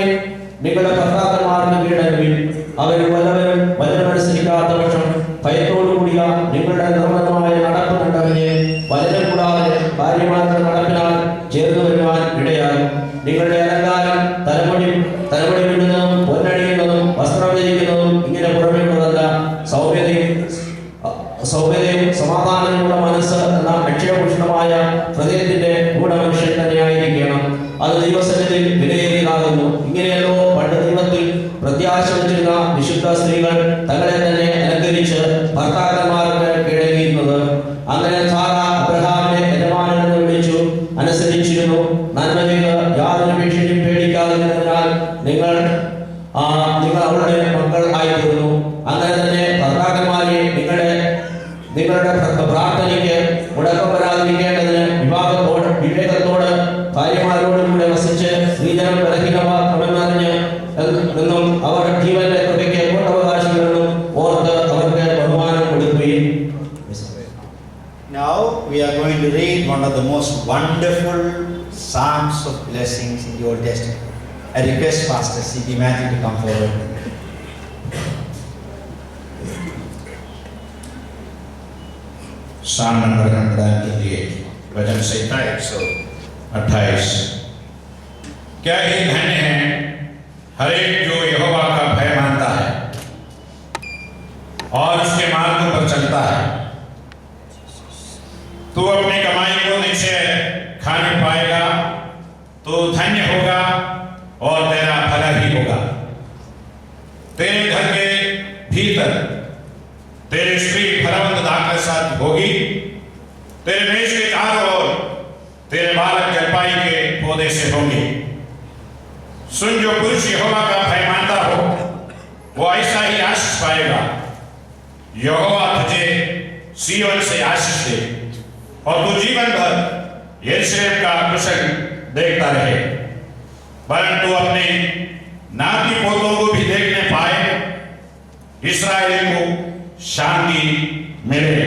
നിങ്ങളുടെ ഭർത്താക്കന്മാർക്ക് കീഴടങ്ങുവിൻ. അവർ വല്ലവരും വചനമനുസരിക്കാത്ത പക്ഷം ഭയത്തോടുകൂടിയ നിങ്ങളുടെ നിർമ്മലമായ നടപ്പ് കണ്ടവനെ വചനം കൂടാതെ ഭാര്യമാരുടെ നടപ്പിനാൽ ചേർന്ന് വരുവാൻ ഇടയാകും. നിങ്ങളുടെ അലങ്കാരം തലമുടി വിടുന്നതും പൊന്നണിയുന്നതും വസ്ത്രം ധരിക്കുന്നതും ഇങ്ങനെ പുറമേയുള്ളതല്ല, സൗമ്യതയും സമാധാനമുള്ള മനസ്സ് എന്ന അക്ഷയഭൂഷണമായ ഹൃദയത്തിന്റെ ഗൂഢമനുഷ്യൻ തന്നെയായിരിക്കണം. അത് ദൈവസന്നിധിയിൽ വിലയേറിയതാകുന്നു. ഇങ്ങനെയല്ലോ പണ്ട് ദൈവത്തിൽ പ്രത്യാശ വച്ചിരുന്ന വിശുദ്ധ സ്ത്രീകൾ തങ്ങളെ തന്നെ അലങ്കരിച്ച് ഭർത്താക്കന്മാർക്ക് കീഴടങ്ങിയിരുന്നത്. അങ്ങനെ സാറ അബ്രഹാമിനെ യജമാനനെന്ന് വിളിച്ചു അനുസരിച്ചിരുന്നു. നന്മ ചെയ്ത് യാതൊരു ഭീഷണിയും പേടിക്കാതിരുന്നതിനാൽ നിങ്ങൾ അവളുടെ മക്കൾ ആയിത്തീർന്നു. അങ്ങനെ തന്നെ ഭർത്താക്കന്മാരെ നിങ്ങളുടെ പ്രാർത്ഥനയ്ക്ക് മുടക്കം വരാതിരിക്കേണ്ടതിന് വിവേകത്തോട് ഭാര്യമാരോടും കൂടെ വസിച്ച് സ്ത്രീജനം ബലഹീനമാക്കണമെന്നറിഞ്ഞ് എന്നും അവർ ജീവന്റെ കൃപയ്ക്ക് അവകാശികളെന്നും ഓർത്ത് അവർക്ക് ബഹുമാനം കൊടുക്കുകയും. Now we are going to read one of the most wonderful psalms of blessings in the Old Testament. I request Pastor C.P. Matthew to come forward. साम नंबर 128 वचन से 27-28। क्या ही धन्य है हर एक जो यहोवा का भय मानता है और उसके मार्गों पर चलता है। तू अपनी कमाई को निश्चय खाने पाएगा, तो धन्य होगा और तेरा भला ही होगा। तेरे घर के भीतर तेरी स्त्री फलवंत दाख के साथ होगी, तेरे मेज के चारों ओर तेरे बालक जलपाई के पौधे से होंगे। सुन, जो पुरुष यहोवा का भय मानता हो वो ऐसा ही आशीष पाएगा। यहोवा तुझे सिय्योन से आशीष दे और तू जीवन भर यरूशलेम का कुशल देखता रहे, परंतु अपने नाती पोतों को भी देखने पाए, इस्राएल को शांति मिले।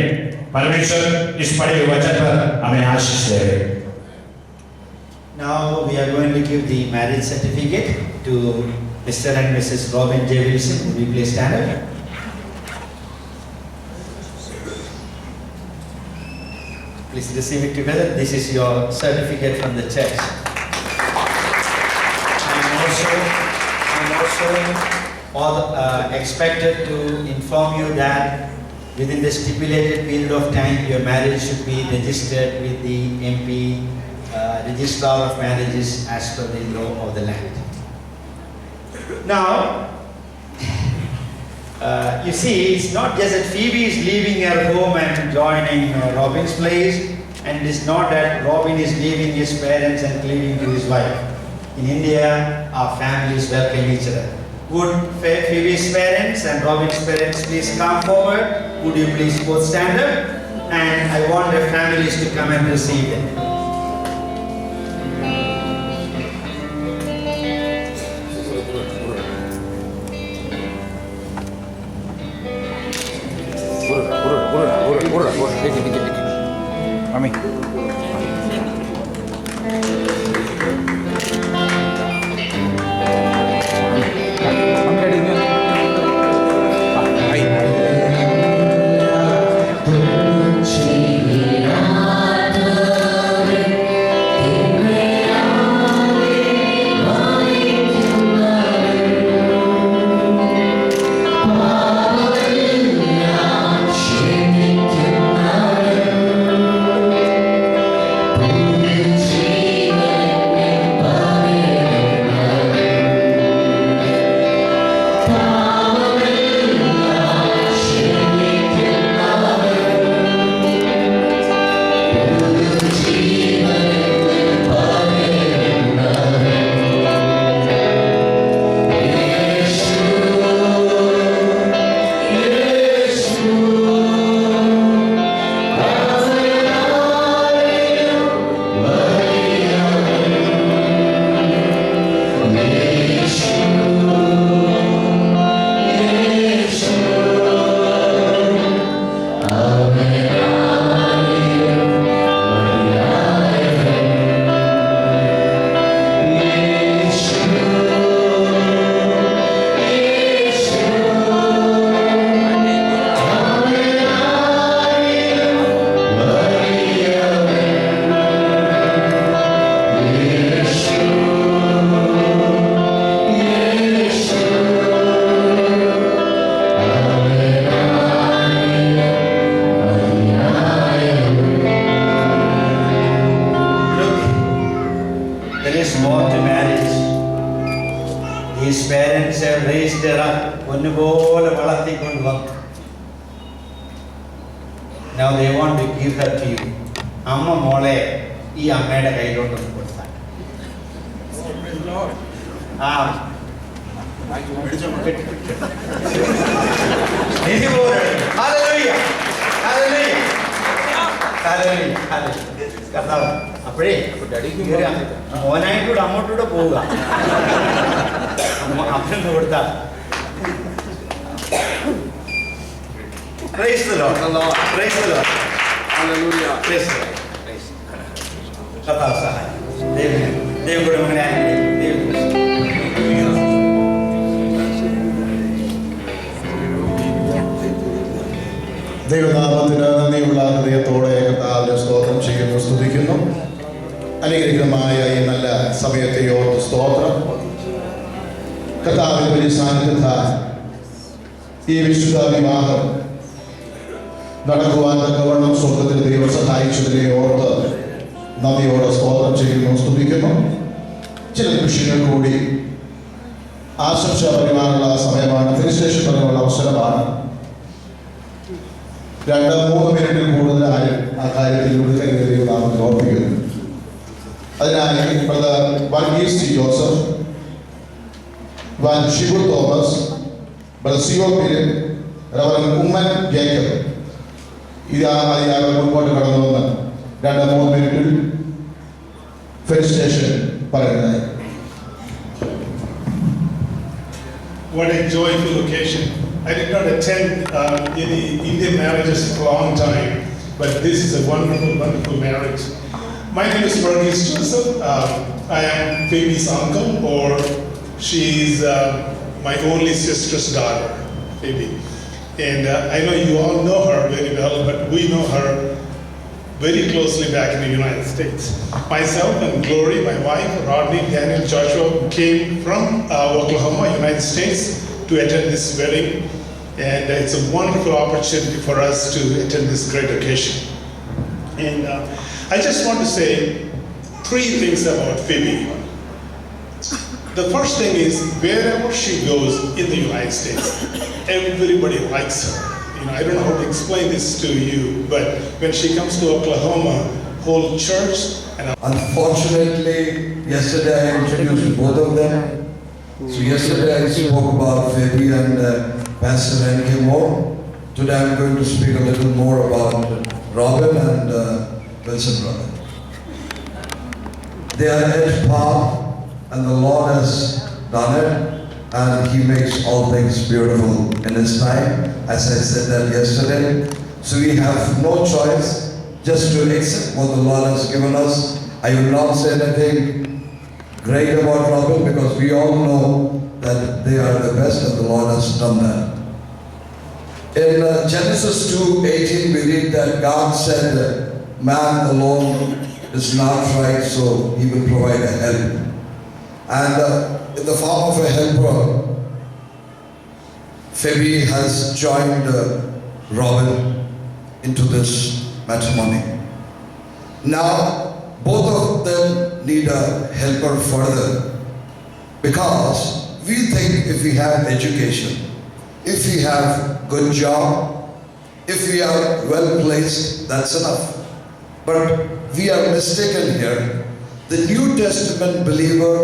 परमेश्वर इस पढ़े वचन पर हमें आशीष दे। Now we are going to give the marriage certificate to Mr. and Mrs. Robin J. Wilson. Would you please stand up? Please receive it together. This is your certificate from the church. I'm also expected to inform you that within the stipulated period of time, your marriage should be registered with the MP, Registrar of Marriages, as per the law of the land. Now, you see, it's not just that Phoebe is leaving her home and joining Robin's place, and it is not that Robin is leaving his parents and cleaving to his wife. In India, our families welcome each other. Would Phoebe's parents and Robin's parents please come forward? Would you please both stand up? And I want the families to come and receive them. His parents have raised her up. Now they want to give her to you. Amma mole, ee ammede kayilottu kodutha. Hallelujah. Hallelujah. Hallelujah. Hallelujah. Karthavu. Appade മോനായിട്ടൂടെ അങ്ങോട്ടൂടെ പോവുക. അപ്പൻ കൊടുത്താൽ Praise the Lord. Praise the Lord. Hallelujah. Praise the Lord. കർത്താവ് സഹായം. ദൈവം കുടുംബങ്ങളെ അനുഗ്രഹിക്കട്ടെ. ദൈവനാമത്തിന് നന്ദിയുള്ള ഹൃദയത്തോടെ കർത്താവിനെ സ്തോത്രം ചെയ്യുന്നു, സ്തുതിക്കുന്നു. അനുഗ്രഹീതമായ ഈ നല്ല സമയത്തെ ഓർത്ത് സ്തോത്രം. കർത്താവിന്റെ വലിയ സാന്നിധ്യത്താൽ ഈ വിശുദ്ധ വിവാഹം നടക്കുവാൻ തക്കവണ്ണം സ്വർഗത്തിൽ ദൈവം സഹായിച്ചതിനെ ഓർത്ത് നന്ദിയോടെ സ്തോത്രം ചെയ്യുന്നു, സ്തുതിക്കുന്നു. ചില നിമിഷങ്ങൾ കൂടി ആശംസ പറയുവാനുള്ള സമയമാണ്, തിരുശേഷം പറയാനുള്ള അവസരമാണ്. 2-3 മിനിറ്റിൽ കൂടുതൽ ആരും ആ കാര്യത്തിൽ ഉൾക്കരുതൽ നാം ഓർപ്പിക്കുന്നു. അതിനായി brother Varghese T Joseph, Shibul Thomas, brother സിയോ പിരിൻ, റവറൻ ഉമ്മൻ ജേക്കബ് ഇയാൾ മുൻപോട്ട് കടന്നു വന്ന് 2-3 മിനിറ്റിൽ ഫെലിസിറ്റേഷൻ പറയുന്നതായി. What a joyful occasion. I did not attend any Indian marriages for a long time, but this is a wonderful, wonderful marriage. My name is Varghese Joseph. I am Phoebe's uncle, or she is my only sister's daughter, Phoebe. And I know you all know her very well, but we know her very closely back in the United States. Myself and Glory, my wife, Rodney, Daniel, Joshua, came from Oklahoma, United States to attend this wedding. And it's a wonderful opportunity for us to attend this great occasion. And I just want to say 3 things about Phoebe. The first thing is, wherever she goes in the United States, everybody likes her. I don't know how to explain this to you, but when she comes to Oklahoma, whole church and Unfortunately, yesterday I introduced both of them. So yesterday I spoke about Phoebe and Pastor N.K. Moore. Today I'm going to speak a little more about Robin and Wilson brother. They are at par, and the Lord has done it, and He makes all things beautiful in His time, as I said that yesterday. So we have no choice just to accept what the Lord has given us. I will not say anything great about Robin, because we all know that they are the best, and the Lord has done that. In Genesis 2:18 we read that God said that man alone is not right, so He will provide a help. And in the form of a helper, Phoebe has joined Robin into this matrimony. Now, both of them need a helper further, because we think if we have education, if we have good job, if we are well placed, that's enough. But we are mistaken here. The New Testament believer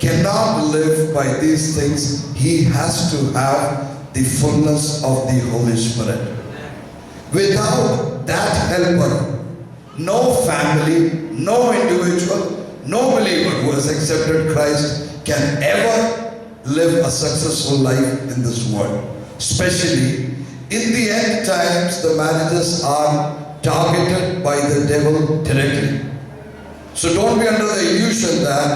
cannot live by these things. He has to have the fullness of the Holy Spirit. Without that helper, no family, no individual, no believer who has accepted Christ can ever live a successful life in this world. Especially in the end times, the marriages are targeted by the devil directly. So don't be under the illusion that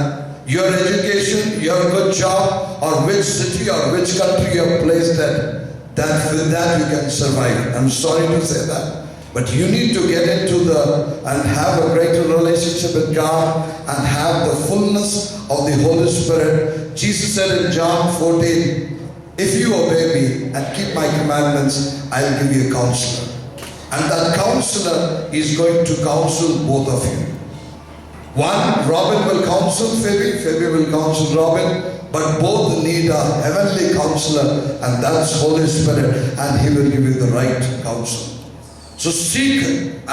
your education, your good job, or which city or which country you are placed at, that with that you can survive. I'm sorry to say that. But you need to get into and have a greater relationship with God and have the fullness of the Holy Spirit. Jesus said in John 14, if you obey me and keep my commandments, I'll give you a counselor. And that counselor is going to counsel both of you. One, Robin will counsel Phoebe, Phoebe will counsel Robin, but both need a heavenly counselor, and that's Holy Spirit, and He will give you the right counsel. So seek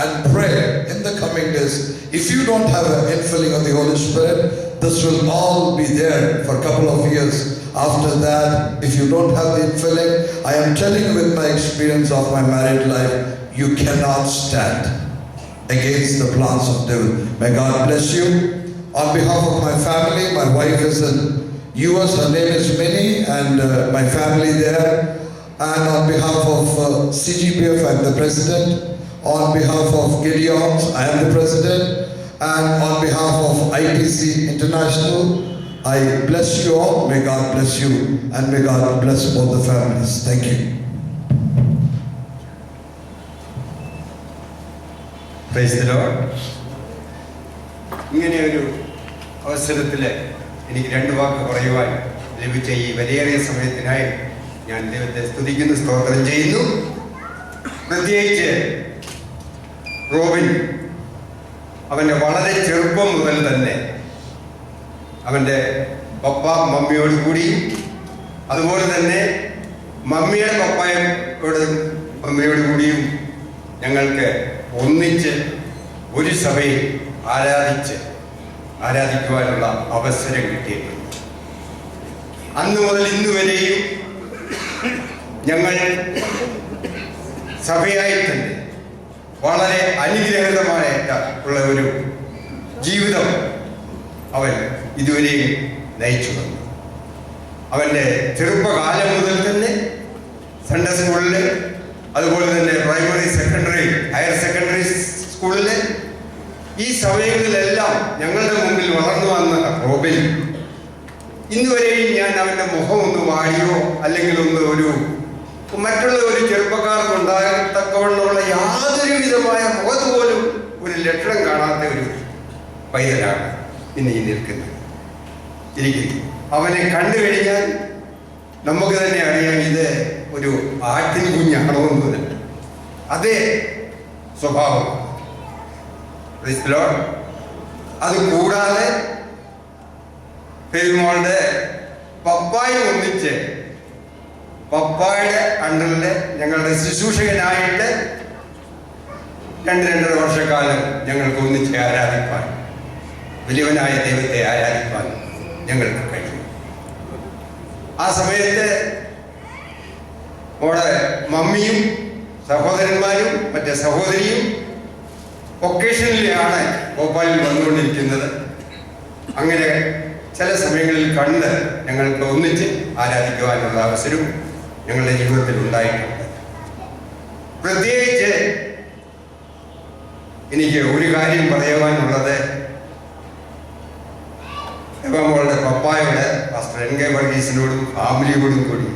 and pray in the coming days. If you don't have an infilling of the Holy Spirit, this will all be there for a couple of years. After that, if you don't have the infilling, I am telling you with my experience of my married life, you cannot stand against the plans of devil. May God bless you. On behalf of my family, my wife is in US, her name is Minnie, and my family there. And on behalf of CGPF, I am the president. On behalf of Gideons, I am the president. And on behalf of ITC International, I bless you all. May God bless you, and may God bless both the families. Thank you. Praise the Lord. ഇങ്ങനെ ഒരു അവസരത്തിൽ എനിക്ക് രണ്ട് വാക്ക് പറയുവാൻ ലഭിച്ച ഈ വിലയേറിയ സമയത്തിനായി ഞാൻ ദൈവത്തെ സ്തുതിക്കുന്നു, സ്തോത്രം ചെയ്യുന്നു. പ്രത്യേകിച്ച് റോബിൻ അവൻ്റെ വളരെ ചെറുപ്പം മുതൽ തന്നെ അവൻ്റെ പപ്പ മമ്മിയോട് കൂടിയും അതുപോലെ തന്നെ മമ്മിയുടെ പപ്പായോട് മമ്മിയോട് കൂടിയും ഞങ്ങൾക്ക് ഒന്നിച്ച് ഒരു സഭയിൽ ആരാധിക്കുവാനുള്ള അവസരം കിട്ടിയിട്ടുണ്ട്. അന്ന് മുതൽ ഇന്ന് വരെയും ഞങ്ങൾ സഭയായി തന്നെ വളരെ അനുഗ്രഹീതമായിട്ടുള്ള ഒരു ജീവിതം അവൻ ഇതുവരെയും നയിച്ചു വന്നു. അവൻ്റെ ചെറുപ്പകാലം മുതൽ തന്നെ സൺഡേ സ്കൂളിൽ, അതുപോലെ തന്നെ പ്രൈമറി, സെക്കൻഡറി, ഹയർ സെക്കൻഡറി സ്കൂളിൽ ഈ സമയങ്ങളിലെല്ലാം ഞങ്ങളുടെ മുമ്പിൽ വളർന്നു വന്ന റോബിൻ ഇന്നുവരെയും ഞാൻ അവൻ്റെ മുഖം ഒന്ന് വാടിയോ അല്ലെങ്കിൽ ഒന്ന് ഒരു മറ്റുള്ള ഒരു ചെറുപ്പക്കാർക്ക് ഉണ്ടാകത്തക്കവണ്ണമുള്ള യാതൊരു വിധമായ മുഖത്ത് പോലും ഒരു ലക്ഷണം കാണാത്ത ഒരു പൈതലാണ് ഇന്ന് ഈ നിൽക്കുന്നത്. എനിക്ക് അവനെ കണ്ടു കഴിഞ്ഞാൽ നമുക്ക് തന്നെ അറിയാം ഇത് ഒരു ആട്ടിൻ കുഞ്ഞാണോ എന്ന്. അതേ സ്വഭാവം. അത് കൂടാതെ പെരുമാളുടെ പപ്പായും ഒന്നിച്ച് പപ്പായുടെ അണ്ടറിൽ ഞങ്ങളുടെ ശുശ്രൂഷകനായിട്ട് 2-2.5 വർഷക്കാലം ഞങ്ങൾക്ക് ഒന്നിച്ച് ആരാധിപ്പാൻ, വലിയവനായ ദൈവത്തെ ആരാധിപ്പാൻ ഞങ്ങൾക്ക് കഴിയും. ആ സമയത്ത് മോളെ മമ്മിയും സഹോദരന്മാരും മറ്റേ സഹോദരിയും ഒക്കേഷനിലാണ് ഭോപ്പാലിൽ വന്നുകൊണ്ടിരിക്കുന്നത്. അങ്ങനെ ചില സമയങ്ങളിൽ കണ്ട് ഞങ്ങൾക്ക് ഒന്നിച്ച് ആരാധിക്കുവാനുള്ള അവസരവും ഞങ്ങളുടെ ജീവിതത്തിൽ ഉണ്ടായിട്ടുണ്ട്. പ്രത്യേകിച്ച് എനിക്ക് ഒരു കാര്യം പറയുവാനുള്ളത്, മോളുടെ പപ്പായോട്, പാസ്റ്റർ എൻ കെ വർഗീസിനോടും ഫാമിലിയോടും കൂടി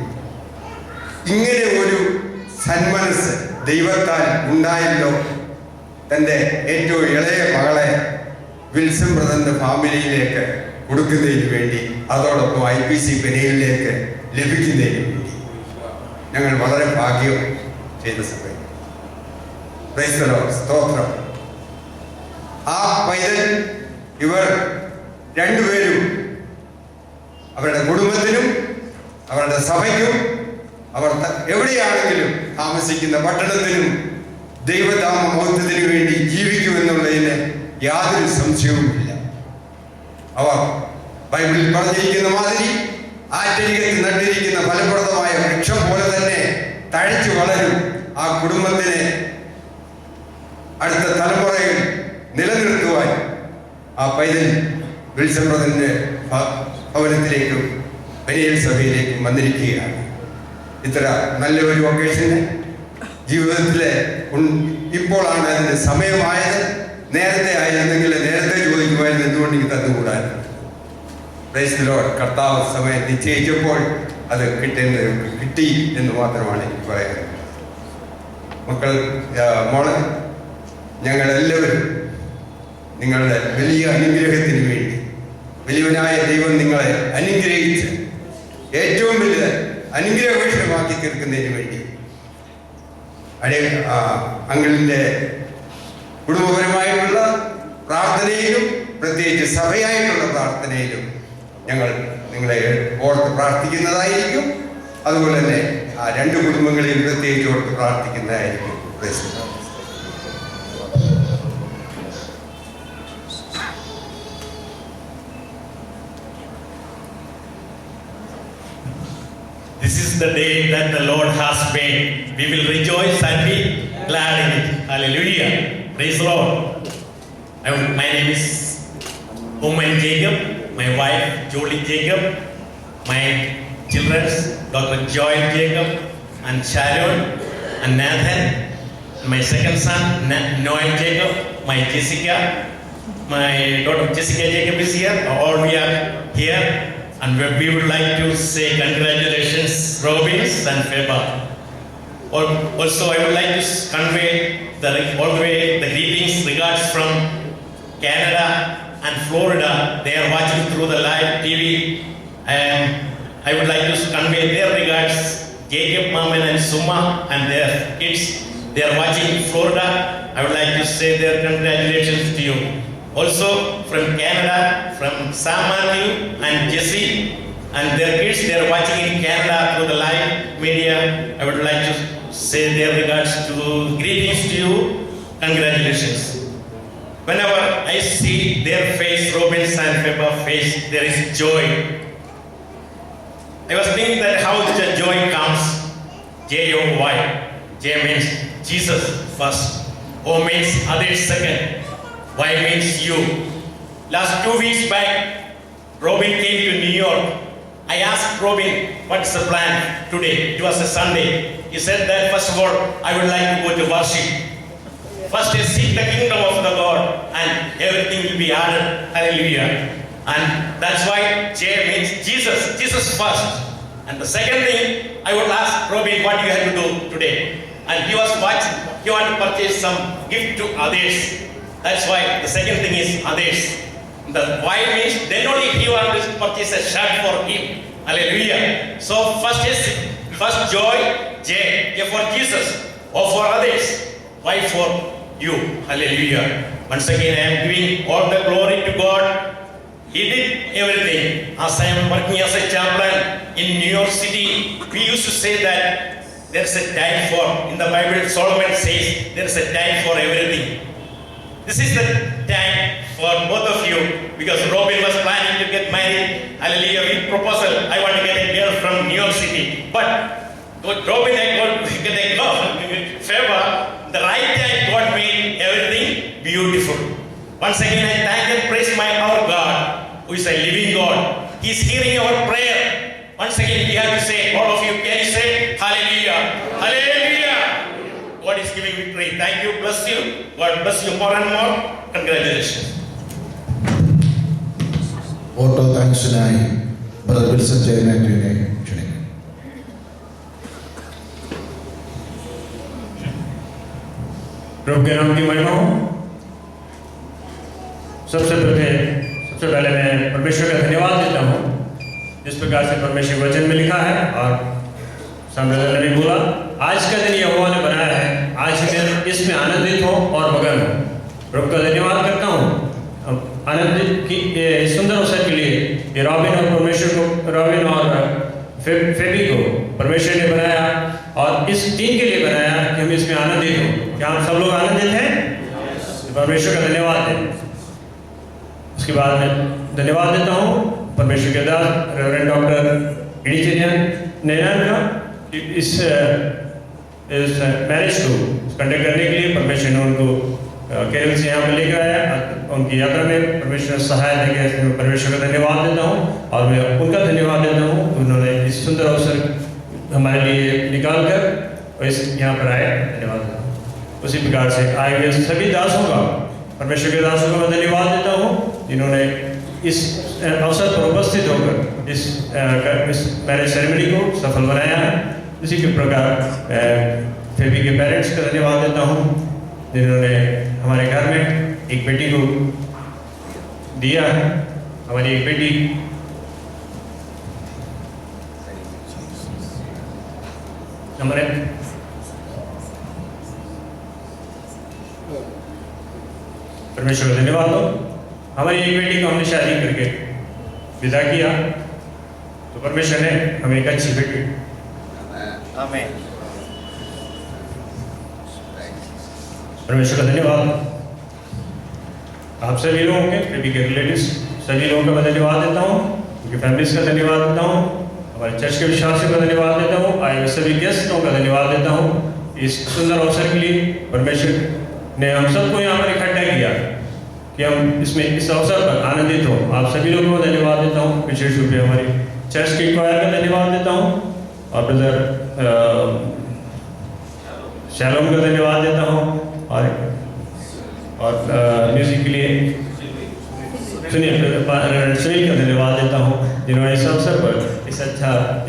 ഇങ്ങനെ ഒരു സന്മനസ് ദൈവത്താൽ ഉണ്ടായല്ലോ. തൻ്റെ ഏറ്റവും ഇളയ മകളെ വിൽസൺ ബ്രദറിന്റെ ഫാമിലിയിലേക്ക് കൊടുക്കുന്നതിന് വേണ്ടി, അതോടൊപ്പം IPC പെനയിലേക്ക് ലഭിക്കുന്നതിന് വേണ്ടി ഞങ്ങൾ വളരെ ഭാഗ്യം ചെയ്ത സമയം. പ്രൈസ് ദി ലോർഡ്, സ്തോത്രം. ആ പൈതൽ ഇവർ രണ്ടുപേരും അവരുടെ കുടുംബത്തിനും അവരുടെ സഭയ്ക്കും അവർ എവിടെയാണെങ്കിലും താമസിക്കുന്ന പട്ടണത്തിനും ദൈവനാമ മഹത്വത്തിന് വേണ്ടി ജീവിക്കുമെന്നുള്ളതിന് യാതൊരു സംശയവുമില്ല. അവർ ബൈബിളിൽ പറഞ്ഞിരിക്കുന്ന മാതിരി ആറ്റരികത്തിൽ നട്ടിരിക്കുന്ന ഫലപ്രദമായ വൃക്ഷം പോലെ തന്നെ തഴച്ചു വളരും. ആ കുടുംബത്തിനെ അടുത്ത തലമുറയിൽ നിലനിർത്തുവാൻ ആ പൈതൽ വിൽസൺ ബ്രദറിന്റെ ഭവനത്തിലേക്കും പെനിയൽ സഭയിലേക്കും വന്നിരിക്കുകയാണ്. ഇത്ര നല്ലൊരു ഒക്കേഷന് ജീവിതത്തിലെ ഇപ്പോഴാണ് അതിൻ്റെ സമയമായത്. നേരത്തെ ആയിരുന്നെങ്കിൽ നേരത്തെ ചോദിക്കുമായിരുന്നു, എന്തുകൊണ്ട് എനിക്ക് തന്നുകൂടായിരുന്നു. Praise the Lord. കർത്താവ് സമയം നിശ്ചയിച്ചപ്പോൾ അത് കിട്ടി എന്ന് മാത്രമാണ് എനിക്ക് പറയാനുള്ളത്. മക്കൾ, മോളെ, ഞങ്ങളെല്ലാവരും നിങ്ങളുടെ വലിയ അനുഗ്രഹത്തിന് വേണ്ടി, വലിയവനായ ദൈവം നിങ്ങളെ അനുഗ്രഹിച്ച് ഏറ്റവും വലിയ അനുഗ്രഹഭൂഷണമാക്കി തീർക്കുന്നതിന് വേണ്ടി അങ്കിളിൻ്റെ കുടുംബപരമായിട്ടുള്ള പ്രാർത്ഥനയിലും പ്രത്യേകിച്ച് സഭയായിട്ടുള്ള പ്രാർത്ഥനയിലും ഞങ്ങൾ നിങ്ങളെ ഓർത്ത് പ്രാർത്ഥിക്കുന്നതായിരിക്കും. അതുപോലെ തന്നെ ആ രണ്ട് കുടുംബങ്ങളെയും പ്രത്യേകിച്ച് ഓർത്ത് പ്രാർത്ഥിക്കുന്നതായിരിക്കും. This is the day that the Lord has made. We will rejoice and be glad in it. Hallelujah. Praise the Lord. My name is Oman Jacob, my wife Jolie Jacob, my children Dr. Joel Jacob and Sharon and Nathan, and my second son Noel Jacob, my Jessica, my daughter Jessica Jacob is here. All we are here. And we would like to say congratulations, Robins and Feba. Also, I would like to convey all the way the greetings, regards from Canada and Florida. They are watching through the live TV, and I would like to convey their regards. Jacob, Maman, and Suma, and their kids. They are watching in Florida. I would like to say their congratulations to you. Also from Canada, from Sam Matthew and Jesse and their kids, they are watching in Canada through the live media. I would like to say their greetings to you. Congratulations. Whenever I see their face, Robin's and Peppa's face, there is joy. I was thinking that how the joy comes. J-O-Y. J means Jesus first. O means others second. Y means you. Last 2 weeks back, Robin came to New York. I asked Robin, what's the plan today? It was a Sunday. He said that first of all, I would like to go to worship. First is seek the kingdom of the God and everything will be added. Hallelujah. And that's why J means Jesus. Jesus first. And the second thing, I would ask Robin, what do you have to do today? And he was watching. He wanted to purchase some gift to others. That's why the second thing is others. The Y means then only he wanted to purchase a shirt for him. Hallelujah. So first joy, J for Jesus, O for others, Y for you. Hallelujah. Once again, I am giving all the glory to God. He did everything. As I am working as a chaplain in New York City, we used to say that there's a time for, in the Bible, Solomon says, there's a time for everything. This is the time for both of you, because Robin was planning to get married, hallelujah, with proposal. I want to get a girl from New York City. But Robin and God get a girl, favor, the right time God made everything beautiful. Once again, I thank and praise our God, who is a living God. He is hearing our prayer. Once again, we have to say, all of you, can you say, hallelujah, hallelujah. God is giving victory. Thank you, bless you. God bless you more and more. Congratulations. ഓട്ടോ താങ്ക്സിനായി brother Wilson ജയമാത്യുവിനെ ക്ഷണിക്കുന്നു. प्रभु के नाम की महिमा हो। सबसे पहले मैं परमेश्वर का धन्यवाद देता हूँ, जिस प्रकार से परमेश्वर वचन में लिखा है और सामने ने भी बोला, आज का दिन यहोवा ने बनाया है, आज मैं इसमें आनंदित हूँ और मगन हूँ। प्रभु का धन्यवाद करता हूँ आनंदित की सुंदर अवसर के लिए। ये रॉबिन और फेबी को परमेश्वर ने बनाया और इस दिन के लिए बनाया कि हम इसमें आनंदित हों। क्या हम सब लोग आनंदित हैं? परमेश्वर का धन्यवाद दें। उसके बाद मैं धन्यवाद देता हूँ परमेश्वर के दास रेवरेंड डॉक्टर नैनान का इस मैरिज को कंडक्ट करने के लिए परमेश्वर ने उनको केरल से यहाँ पर लेकर आया। उनकी यात्रा में परमेश्वर ने सहायता किया, इसमें परमेश्वर का धन्यवाद देता हूँ और मैं उनका धन्यवाद देता हूँ, उन्होंने इस सुंदर अवसर हमारे लिए निकाल कर और इस यहाँ पर आए। धन्यवाद देता हूँ। उसी प्रकार से आए हुए सभी दासों का, परमेश्वर के दासों का मैं धन्यवाद देता हूँ जिन्होंने इस अवसर पर उपस्थित होकर इस मैरिज सेरेमनी को सफल बनाया है। इसी के प्रकार फेबी के पेरेंट्स का धन्यवाद देता हूँ जिन्होंने हमारे घर में एक बेटी को दिया है। हमारी एक बेटी हमारे परमेश्वर का धन्यवाद हो। हमारी एक बेटी को हमने शादी करके विदा किया तो परमेश्वर ने हमें एक अच्छी बेटी। आमीन। परमेश्वर का धन्यवाद। आप सभी लोगों के बेबी के रिलेटिव्स सभी लोगों का मैं धन्यवाद देता हूँ, उनकी फैमिलीज का धन्यवाद देता हूँ, हमारे चर्च के विश्वासियों का धन्यवाद देता हूँ, आए हुए सभी गेस्टों का धन्यवाद देता हूँ। इस सुंदर अवसर के लिए परमेश्वर ने हम सबको यहाँ पर इकट्ठा किया कि हम इसमें इस अवसर पर आनंदित हो। आप सभी लोगों को धन्यवाद देता हूँ, विशेष रूप से हमारी चर्च के क्वायर का धन्यवाद देता हूँ और ब्रदर शैलोम का धन्यवाद देता हूँ और म्यूजिक के लिए सुनील का धन्यवाद देता हूँ जिन्होंने इस अवसर पर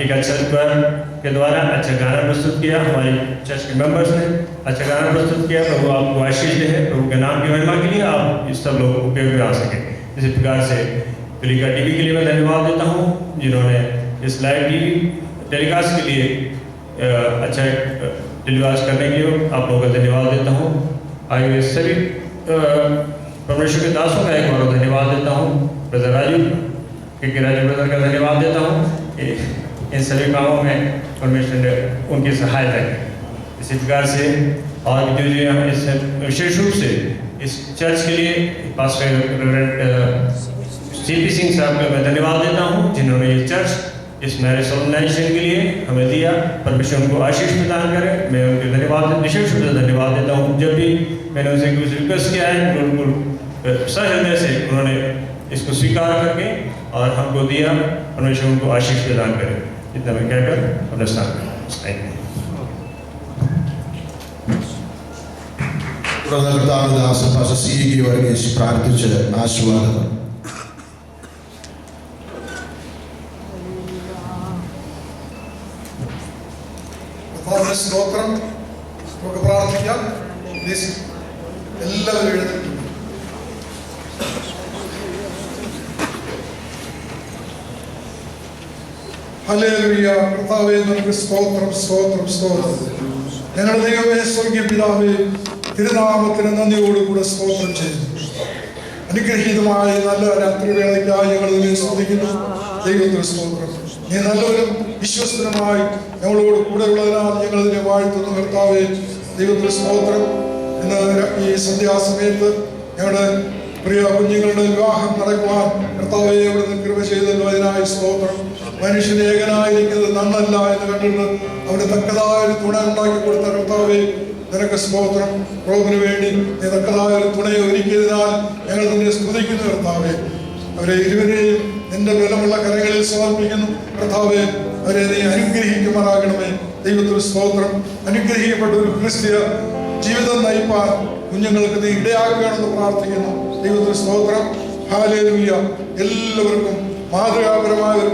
एक अच्छा क्वायर के द्वारा अच्छा गाना प्रस्तुत किया। हमारे चर्च के मेंबर्स ने अच्छा गाना प्रस्तुत किया। प्रभु आपको आशीष दे, प्रभु के नाम की महिमा के लिए आप इस सब लोग उपयोग में आ सके। इसी प्रकार से तुलिका टीवी के लिए मैं धन्यवाद देता हूँ, जिन्होंने इस लाइव टीवी टेलीकास्ट के लिए अच्छा टेलीकास्ट करने के लिए आप लोगों का धन्यवाद देता हूँ। आगे सभी परमेश्वर के दासों का एक बार धन्यवाद देता हूँ। ब्रदर राजू के राजू ब्रदर का धन्यवाद देता हूँ। इन सभी कामों में परमेश्वर ने उनकी सहायता की। इसी प्रकार से और जो इस विशेष रूप से इस चर्च के लिए पास्टर सीपी सिंह साहब का मैं धन्यवाद देता हूँ, जिन्होंने ये चर्च इस मैरिज सोलनाइजेशन के लिए हमें दिया। परमेश्वर उनको आशीष प्रदान करे। मैं उनके धन्यवाद विशेष रूप से धन्यवाद देता हूँ। जब भी मैंने उनसे कुछ रिक्वेस्ट किया है, बिल्कुल सहृदय से उन्होंने इसको स्वीकार करके और हमको दिया। परमेश्वर उनको आशीष प्रदान करे। इतना मैं कहकर अपना स्थान കർത്താവിന്റെ സീകി വർഗീസ് പ്രാർത്ഥിച്ച് ആശീർവാദം. സ്തോത്രം. നമുക്ക് പ്രാർത്ഥിക്കാം. പ്ലീസ് എല്ലാവരും എഴുന്നേൽക്കുക. ഹല്ലേലൂയ. കർത്താവേ, നമുക്ക് സ്തോത്രം സ്തോത്രം സ്തോത്രം. ഞങ്ങളുടെ ദൈവമേ, സ്വർഗീയ പിതാവേ, തിരുനാമത്തിന് നന്ദിയോടുകൂടെ സ്തോത്രം ചെയ്യുന്നു. അനുഗ്രഹീതമായ നല്ല രാത്രിവേളയ്ക്കായി ഞങ്ങൾ നിന്നെ സ്തുതിക്കുന്നു. ദൈവത്തിന് സ്തോത്രം. നീ നല്ലവരും വിശ്വസ്തനുമായി ഞങ്ങളോട് കൂടെ ഉള്ളതിനാൽ ഞങ്ങൾ ഇതിനെ വാഴ്ത്തുന്നു. കർത്താവേ, ദൈവത്തിന് സ്തോത്രം. ഇന്ന് ഈ സന്ധ്യാസമയത്ത് ഞങ്ങളുടെ പ്രിയ കുഞ്ഞുങ്ങളുടെ വിവാഹം നടക്കുവാൻ കർത്താവെ അവിടുന്ന് കൃപ ചെയ്തല്ലോ. അതിനായി സ്തോത്രം. മനുഷ്യൻ ഏകനായിരിക്കുന്നത് നന്നല്ല എന്ന് കണ്ടിട്ട് അവിടെ തക്കതായ ഒരു തുണ ഉണ്ടാക്കി കൊടുത്ത കർത്താവെ നിനക്ക് സ്തോത്രം. റോബിന് വേണ്ടി നീ തക്കതായ ഒരു തുണയെ ഒരുക്കിയതിനാൽ ഞങ്ങൾ നിന്നെ സ്തുതിക്കുന്നു. കർത്താവെ, അവരെ ഇരുവരെയും നിന്റെ ബലമുള്ള കരങ്ങളിൽ സമർപ്പിക്കുന്നു. കർത്താവെ, അവരെ നീ അനുഗ്രഹിക്കുമാറാകണമേ. ദൈവത്തിന് സ്തോത്രം. അനുഗ്രഹിക്കപ്പെട്ട ഒരു ക്രിസ്തീയ ജീവിതം നയിപ്പാൻ കുഞ്ഞുങ്ങൾക്ക് നീ ഇടയാക്കുകയാണെന്ന് പ്രാർത്ഥിക്കുന്നു. ദൈവത്തിന് സ്തോത്രം. ഹല്ലേലൂയ. എല്ലാവർക്കും മാതൃകാപരമായ ഒരു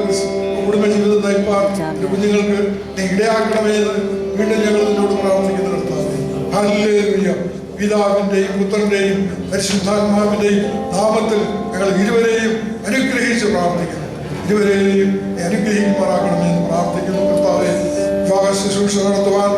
കുടുംബജീവിതം നയിപ്പാൻ കുഞ്ഞുങ്ങൾക്ക് നീ ഇടയാക്കണമേ എന്ന് വീണ്ടും ഞങ്ങൾ നിന്നോട് പ്രാർത്ഥിക്കുന്നു. കർത്താവേ, ഹല്ലേലൂയ. പിതാവിന്റെയും പുത്രന്റെയും പരിശുദ്ധാത്മാവിന്റെയും നാമത്തിൽ ഞങ്ങൾ ഇരുവരെയും അനുഗ്രഹിച്ച് പ്രാർത്ഥിക്കുന്നു. ഇരുവരെയും അനുഗ്രഹിക്കുമാറാക്കണമെന്ന് പ്രാർത്ഥിക്കുന്നു. കർത്താവേ, വിവാഹ ശുശ്രൂഷ നടത്തുവാൻ